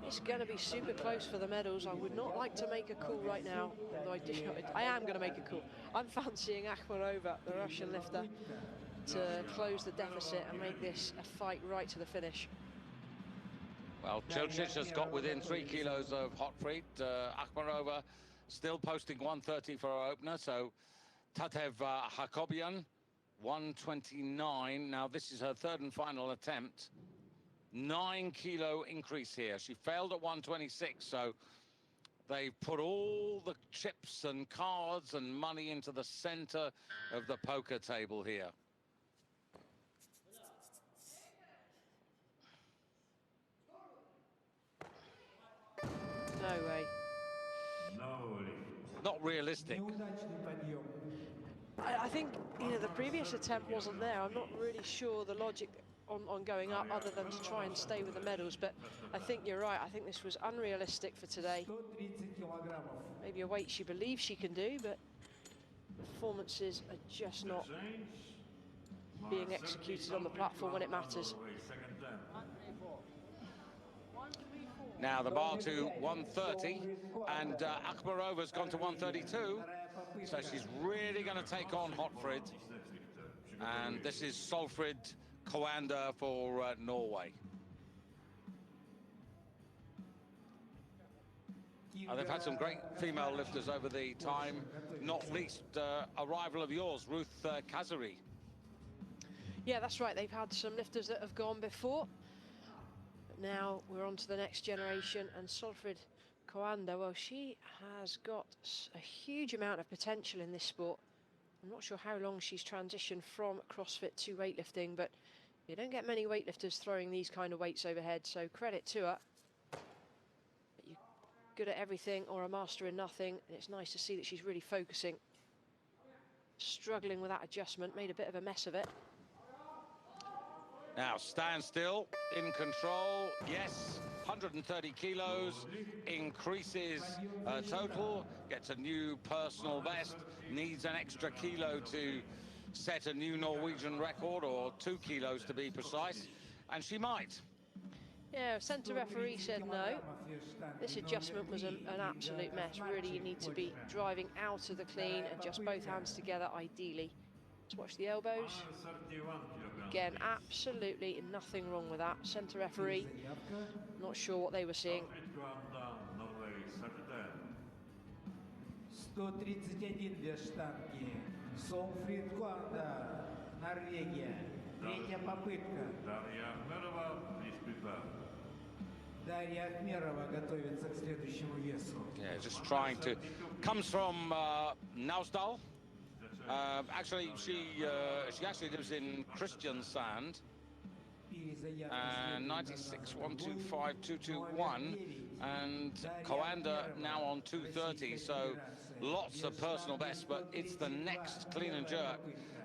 It's going to be super close for the medals. I would not like to make a call right now, although I am going to make a call. I'm fancying Akhmarova, the Russian lifter, to close the deficit and make this a fight right to the finish. Well, Chilcic has got within 3 kilos of Hotfried. Akhmarova still posting 130 for her opener, so Tatev Hakobian, 129. Now, this is her third and final attempt. 9 kilo increase here. She failed at 126, so they've put all the chips and cards and money into the center of the poker table here. No way. Not realistic. I think, you know, the previous attempt wasn't there. I'm not really sure the logic on going up other than to try and stay with the medals. But I think you're right. I think this was unrealistic for today. 130 килограммов. Maybe a weight she believes she can do, but performances are just not being executed on the platform when it matters. Now the bar to 130, and Akhbarova's gone to 132, so she's really going to take on Hotfrid. And this is Solfrid Coanda for Norway. They've had some great female lifters over the time, not least a rival of yours, Ruth Kazari. Yeah, that's right. They've had some lifters that have gone before. But now we're on to the next generation, and Solfrid Coanda, well, she has got a huge amount of potential in this sport. I'm not sure how long she's transitioned from CrossFit to weightlifting, but you don't get many weightlifters throwing these kind of weights overhead, so credit to her. But you're good at everything or a master in nothing, and it's nice to see that she's really focusing. Struggling with that adjustment, made a bit of a mess of it. Now stand still, in control, yes, 130 kilos, increases total, gets a new personal best, needs an extra kilo to set a new Norwegian record, or 2 kilos to be precise, and she might. Yeah, centre referee said no. This adjustment was an absolute mess. Really, you need to be driving out of the clean and just both hands together, ideally. Let's watch the elbows. Again, absolutely nothing wrong with that. Centre referee, not sure what they were seeing. 131 без штанги. Солфрид Коанда, Норвегия. Третья попытка. Дарья Ахмерова готовится к следующему весу. Yeah, just trying to... Comes from Naustdal. Actually, she actually lives in Kristiansand. 96, 125, 221, and Coanda now on 230. So lots of personal best, but it's the next clean and jerk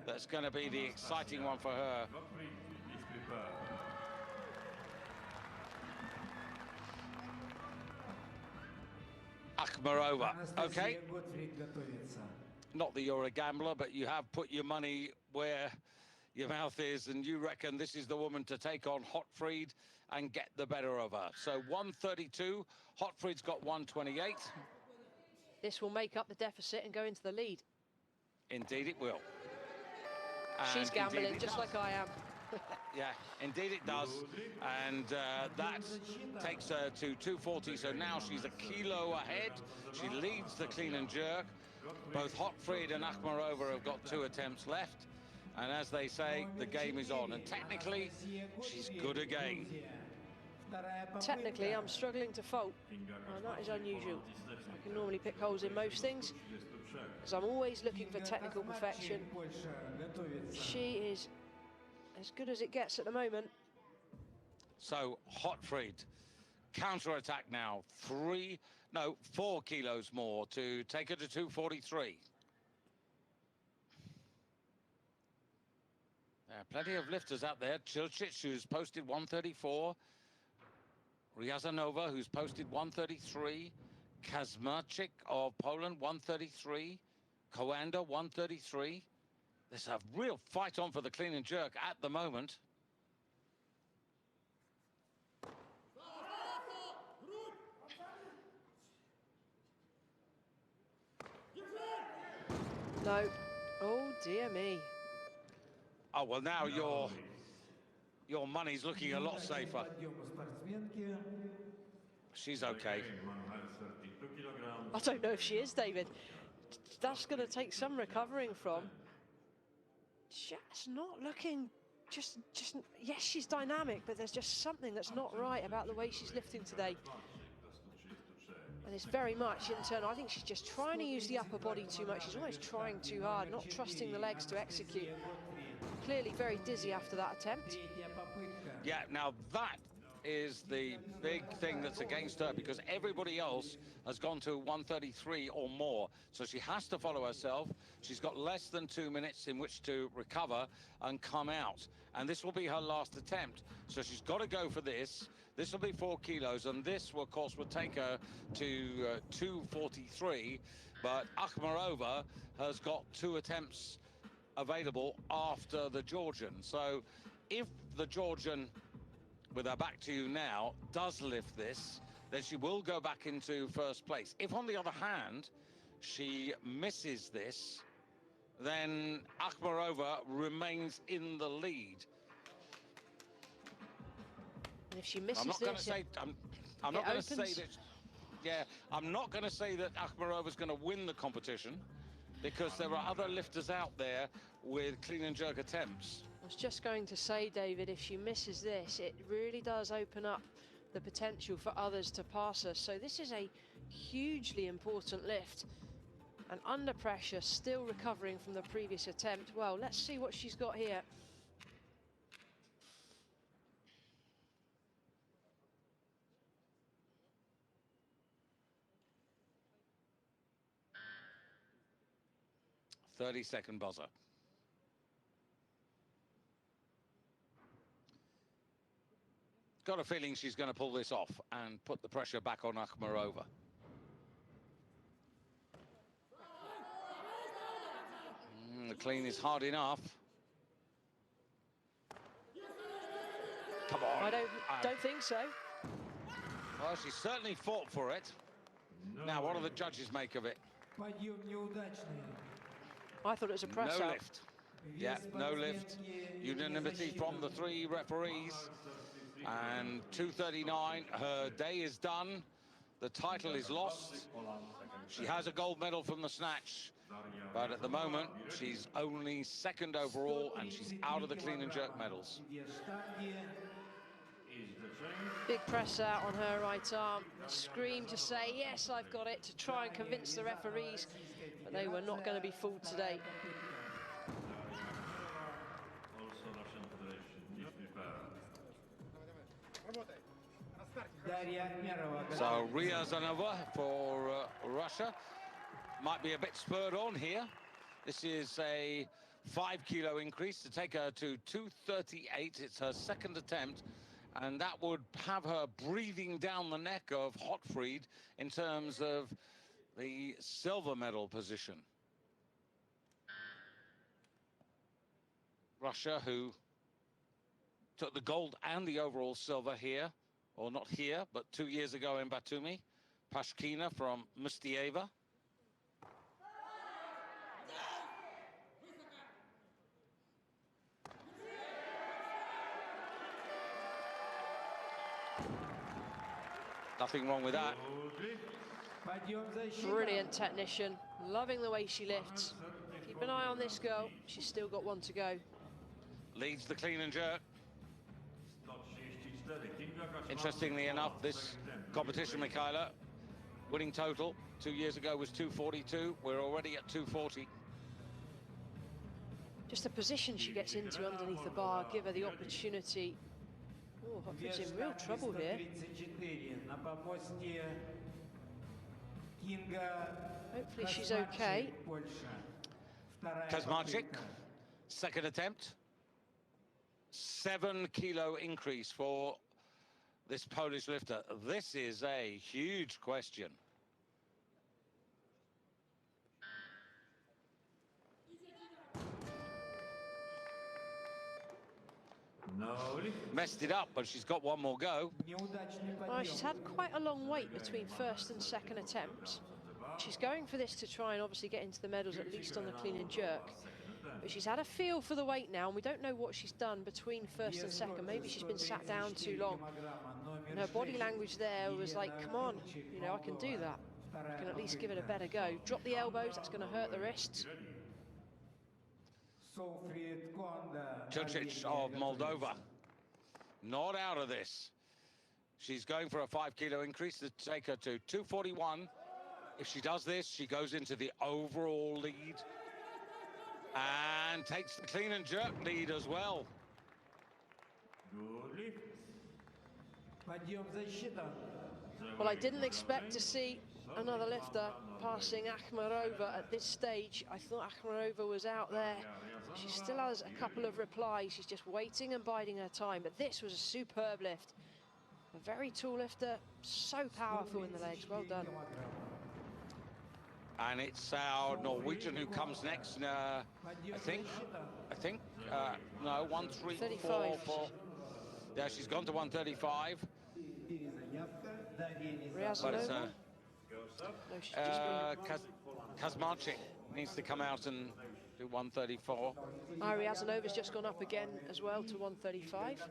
that's going to be the exciting one for her. Akhmarova, okay. Not that you're a gambler, but you have put your money where your mouth is, and you reckon this is the woman to take on Hotfrid and get the better of her. So 132, Hotfrid's got 128. This will make up the deficit and go into the lead. Indeed it will. She's gambling just like I am. Yeah, indeed it does. And that takes her to 240. So now she's a kilo ahead. She leads the clean and jerk. Both Hotfrid and Akhmarova have got 2 attempts left. And as they say, the game is on. And technically, she's good again. Technically, I'm struggling to fault. And that is unusual. I can normally pick holes in most things, because I'm always looking for technical perfection. She is as good as it gets at the moment. So Hotfrid, counter-attack now. 4 kilos more to take her to 243. There are plenty of lifters out there. Chilchich, who's posted 134. Ryazanova, who's posted 133. Kazmarczyk of Poland, 133. Coanda, 133. There's a real fight on for the clean and jerk at the moment. No. Oh, dear me. Oh, well, now your money's looking a lot safer. She's okay. I don't know if she is, David. That's going to take some recovering from. Just not looking, yes, she's dynamic, but there's just something that's not right about the way she's lifting today. And it's very much internal. I think she's just trying to use the upper body too much. She's almost trying too hard, not trusting the legs to execute. Clearly very dizzy after that attempt. Yeah, now that is the big thing that's against her, because everybody else has gone to 133 or more. So she has to follow herself. She's got less than 2 minutes in which to recover and come out. And this will be her last attempt. So she's got to go for this. This will be 4 kilos, and this, of course, will take her to 243. But Akhmarova has got 2 attempts available after the Georgian. So if the Georgian, with her back to you now, does lift this, then she will go back into first place. If, on the other hand, she misses this, then Akhmarova remains in the lead. And if she misses I'm not going to say, I'm not going to say that, yeah, I'm not going to say that Akhmarova's going to win the competition, because there are other lifters out there with clean and jerk attempts. I was just going to say, David, if she misses this, it really does open up the potential for others to pass her. So this is a hugely important lift. And under pressure, still recovering from the previous attempt. Well, let's see what she's got here. Thirty-second buzzer. Got a feeling she's going to pull this off and put the pressure back on Akhmarova. The clean is hard enough. Come on. I don't think so. Well, she certainly fought for it. Now, what do the judges make of it? Подъем неудачный. I thought it was a press No out. lift. Yeah, no lift. Unanimity from the 3 referees. And 239, her day is done. The title is lost. She has a gold medal from the snatch, but at the moment, she's only 2nd overall, and she's out of the clean and jerk medals. Big press out on her right arm. Scream to say, yes, I've got it, to try and convince the referees, but they were not going to be fooled today. So Ria Zanova for Russia might be a bit spurred on here. This is a 5 kilo increase to take her to 238. It's her 2nd attempt, and that would have her breathing down the neck of Hotfried in terms of the silver medal position. Russia, who took the gold and the overall silver here, or not here, but 2 years ago in Batumi. Pashkina from Mustieva. Nothing wrong with that. Brilliant technician, loving the way she lifts. Keep an eye on this girl, she's still got 1 to go. Leads the clean and jerk. Interestingly enough, this competition, Mikhaila, winning total 2 years ago was 242. We're already at 240. Just the position she gets into underneath the bar, give her the opportunity. Oh, Hotfried's in real trouble here. Hopefully she's okay. Kazmarczyk, 2nd attempt. 7 kilo increase for this Polish lifter. This is a huge question. Messed it up, but she's got 1 more go. Well, she's had quite a long wait between 1st and 2nd attempts. She's going for this to try and obviously get into the medals, at least on the clean and jerk. But she's had a feel for the weight now, and we don't know what she's done between 1st and 2nd. Maybe she's been sat down too long. And her body language there was like, come on, you know, I can do that. I can at least give it a better go. Drop the elbows, that's going to hurt the wrists. Čurčić of Moldova, not out of this. She's going for a 5 kilo increase to take her to 241. If she does this, she goes into the overall lead and takes the clean and jerk lead as well. Подъем, защита. Well, I didn't expect to see another lifter passing Akhmarova at this stage. I thought Akhmarova was out there. She still has a couple of replies. She's just waiting and biding her time. But this was a superb lift. A very tall lifter, so powerful in the legs. Well done. And it's our Norwegian who comes next. I think. No, 134 for. Yeah, she's gone to 135. But it's No, she's just gone. Kazmarczyk needs to come out and do 134. Ryazanova's just gone up again as well to 135.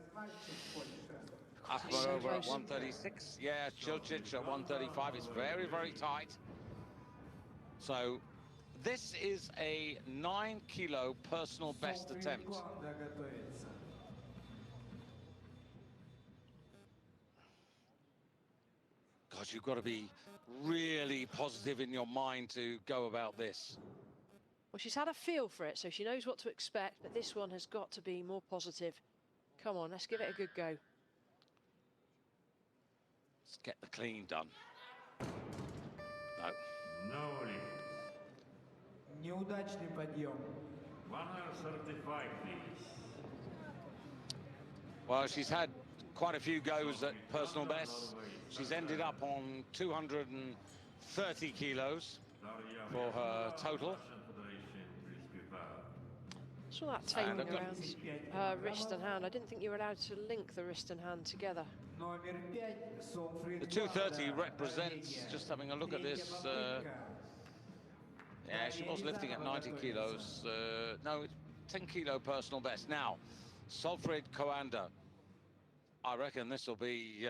Akhmarova at 136. Yeah, Chilcic at 135. It's very, very tight. So this is a 9-kilo personal best attempt. God, you've got to be really positive in your mind to go about this. Well, she's had a feel for it, so she knows what to expect, but this one has got to be more positive. Come on, let's give it a good go. Let's get the clean done. No. No lift. Неудачный подъем. 135, please. Well, she's had quite a few goes at personal bests. She's ended up on 230 kilos for her total. Saw that tailing around her wrist and hand. I didn't think you were allowed to link the wrist and hand together. The 230 represents, just having a look at this, yeah, she was lifting at 90 kilos. No, 10-kilo personal best. Now, Solfrid Coanda. I reckon this will be,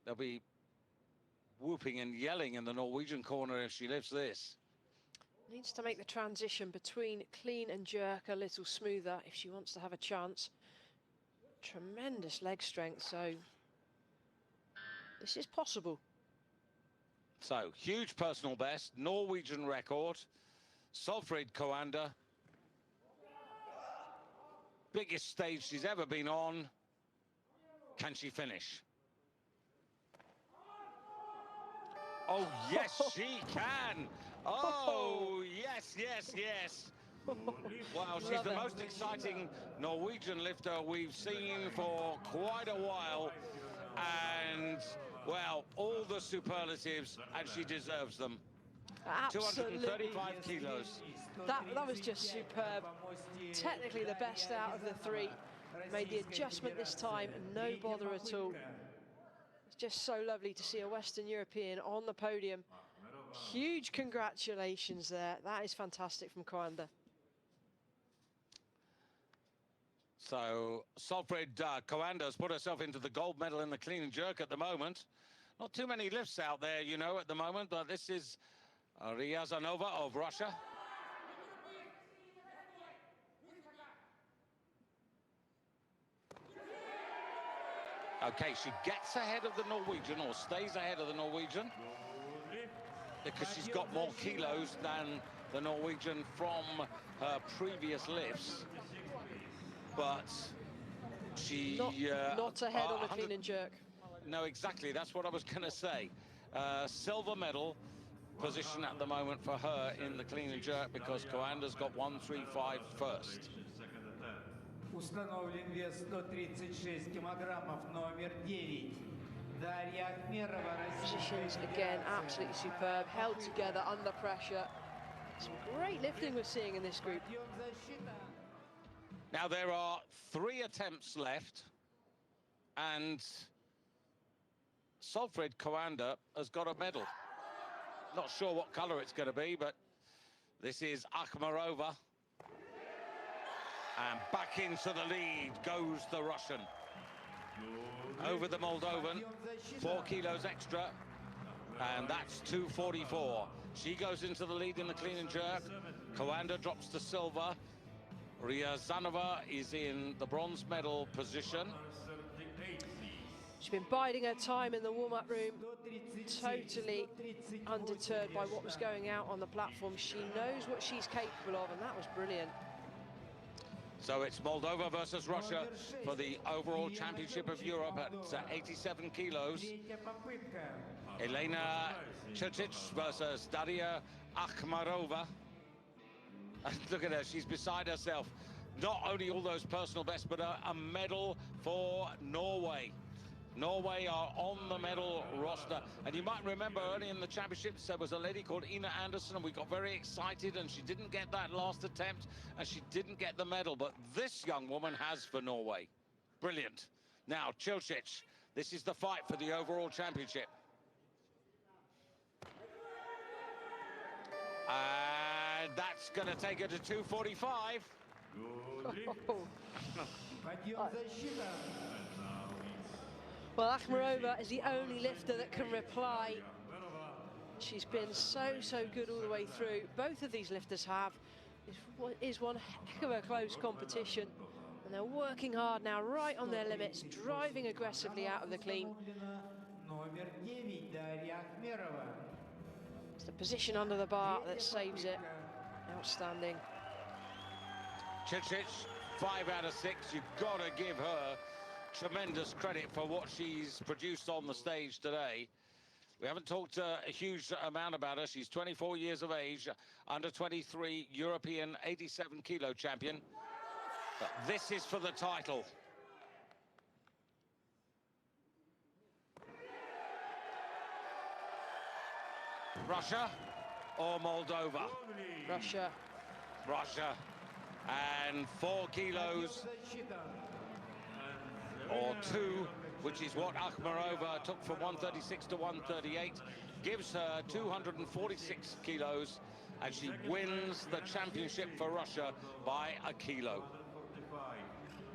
they'll be whooping and yelling in the Norwegian corner if she lifts this. Needs to make the transition between clean and jerk a little smoother if she wants to have a chance. Tremendous leg strength, so this is possible. So, huge personal best, Norwegian record, Solfrid Coanda. Biggest stage she's ever been on. Can she finish? Oh, yes, she can. Oh, yes, yes, yes. Wow, she's the most exciting Norwegian lifter we've seen for quite a while. And, well, all the superlatives, and she deserves them. Absolutely. 235 kilos. That was just superb. Technically the best out of the three. Made the adjustment this time, and no bother at all. It's just so lovely to see a Western European on the podium. Huge congratulations there. That is fantastic from Coanda. So Solfrid Coanda has put herself into the gold medal in the clean and jerk at the moment. Not too many lifts out there, you know, at the moment, but this is Ryazanova of Russia. Okay, she gets ahead of the Norwegian, or stays ahead of the Norwegian, because she's got more kilos than the Norwegian from her previous lifts. But she... Not ahead on the clean and jerk. No, exactly, that's what I was going to say. Silver medal position at the moment for her in the clean and jerk, because Coanda's got 135 first. Установлен вес 136 килограммов, номер 9. Дарья Ахмерова, Positions again absolutely superb, held together under pressure. Some great lifting we're seeing in this group. Now there are 3 attempts left, and Solfrid Coanda has got a medal. Not sure what colour it's going to be, but this is Akhmarova. And back into the lead goes the Russian. Over the Moldovan, 4 kilos extra, and that's 244. She goes into the lead in the clean and jerk. Coanda drops to silver. Ryazanova is in the bronze medal position. She's been biding her time in the warm-up room, totally undeterred by what was going out on the platform. She knows what she's capable of, and that was brilliant. So it's Moldova versus Russia for the overall championship of Europe at 87 kilos. Третья попытка. Elena Churchich versus Daria Akhmarova. And look at her, she's beside herself. Not only all those personal bests, but a medal for Norway. Norway are on the medal roster. And you might remember early in the championships, there was a lady called Ina Anderson, and we got very excited, and she didn't get that last attempt, and she didn't get the medal. But this young woman has for Norway. Brilliant. Now, Chilchich, this is the fight for the overall championship. And that's going to take her to 245. Подъем защита. Well, Akhmarova is the only lifter that can reply. She's been so good all the way through. Both of these lifters have. It is one heck of a close competition. And they're working hard now, right on their limits, driving aggressively out of the clean. Номер 9, Дарья Ахмерова. It's the position under the bar that saves it. Outstanding. Chilchich, 5 out of 6. You've got to give her tremendous credit for what she's produced on the stage today. We haven't talked a huge amount about her. She's 24 years of age, under 23 European 87 kilo champion. But this is for the title. Russia or Moldova? Russia. Russia. And 4 kilos or 2, which is what Akhmarova took from 136 to 138, gives her 246 kilos, and she wins the championship for Russia by a kilo.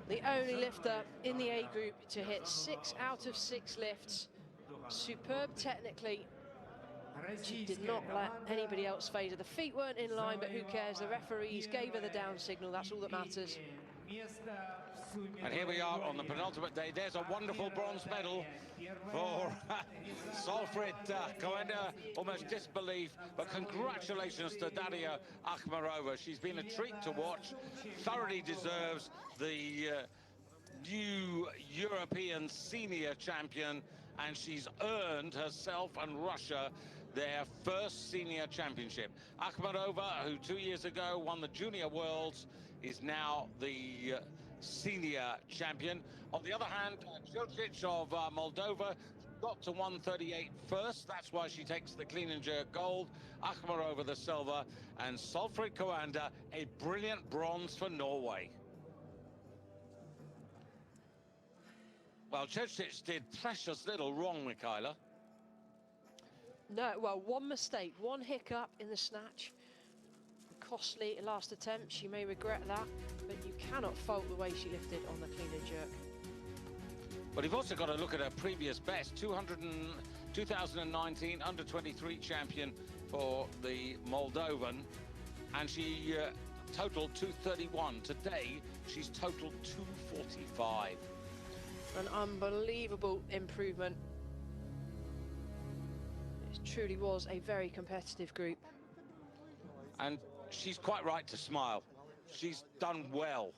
The only lifter in the A group to hit 6 out of 6 lifts. Superb technically. She did not let anybody else phase her. The feet weren't in line, but who cares? The referees gave her the down signal. That's all that matters. And here we are on the penultimate day. There's a wonderful bronze medal for Solfrid Koenda. Almost disbelief, but congratulations to Daria Akhmarova. She's been a treat to watch, thoroughly deserves the new European senior champion, and she's earned herself and Russia their first senior championship. Akhmarova, who 2 years ago won the Junior Worlds, is now the senior champion. On the other hand, Chilchich of Moldova got to 138 first. That's why she takes the clean and jerk gold. Akhmarova the silver, and Solfrid Koanda a brilliant bronze for Norway. Well, Chilchich did precious little wrong, Michaela. No, well, one mistake, one hiccup in the snatch. Costly last attempt, she may regret that, but you cannot fault the way she lifted on the clean and jerk. But you've also got to look at her previous best, 2019 under-23 champion for the Moldovan, and she totaled 231. Today, she's totaled 245. An unbelievable improvement. It truly was a very competitive group. And she's quite right to smile. She's done well.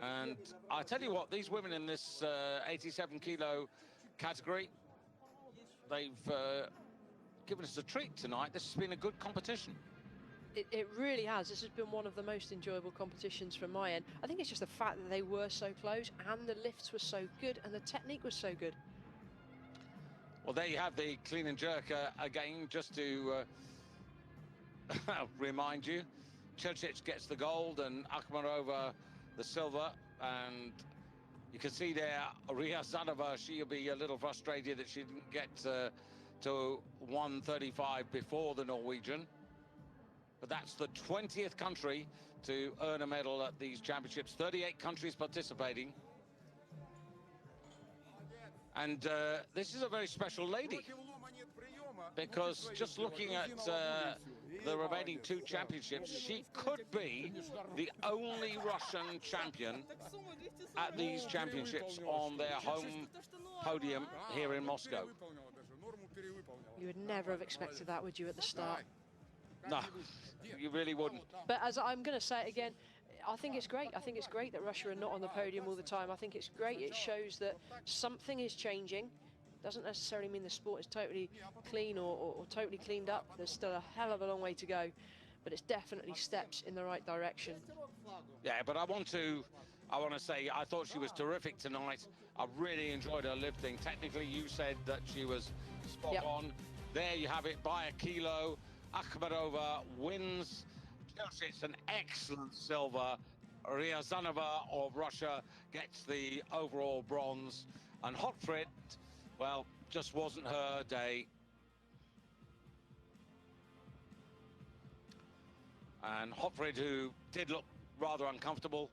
And I tell you what, these women in this 87 kilo category, they've given us a treat tonight. This has been a good competition. It really has. This has been one of the most enjoyable competitions from my end. I think it's just the fact that they were so close and the lifts were so good and the technique was so good. Well, there you have the clean and jerk again, just to remind you. Chilchich gets the gold and Akhmarova the silver, and you can see there Ryazanova, she'll be a little frustrated that she didn't get to 135 before the Norwegian. But that's the 20th country to earn a medal at these championships. 38 countries participating. And this is a very special lady, because just looking at the remaining 2 championships, she could be the only Russian champion at these championships on their home podium here in Moscow. You would never have expected that, would you, at the start? No, you really wouldn't. But as I'm going to say it again, I think it's great. I think it's great that Russia are not on the podium all the time. I think it's great. It shows that something is changing. Doesn't necessarily mean the sport is totally clean or totally cleaned up. There's still a hell of a long way to go, but it's definitely steps in the right direction. Yeah, but I want to say I thought she was terrific tonight. I really enjoyed her lifting. Technically, you said that she was spot on. There you have it, by a kilo. Akhmedova wins. It's an excellent silver. Ryazanova of Russia gets the overall bronze. And Hotfrit, well, just wasn't her day. And Hotfrit, who did look rather uncomfortable,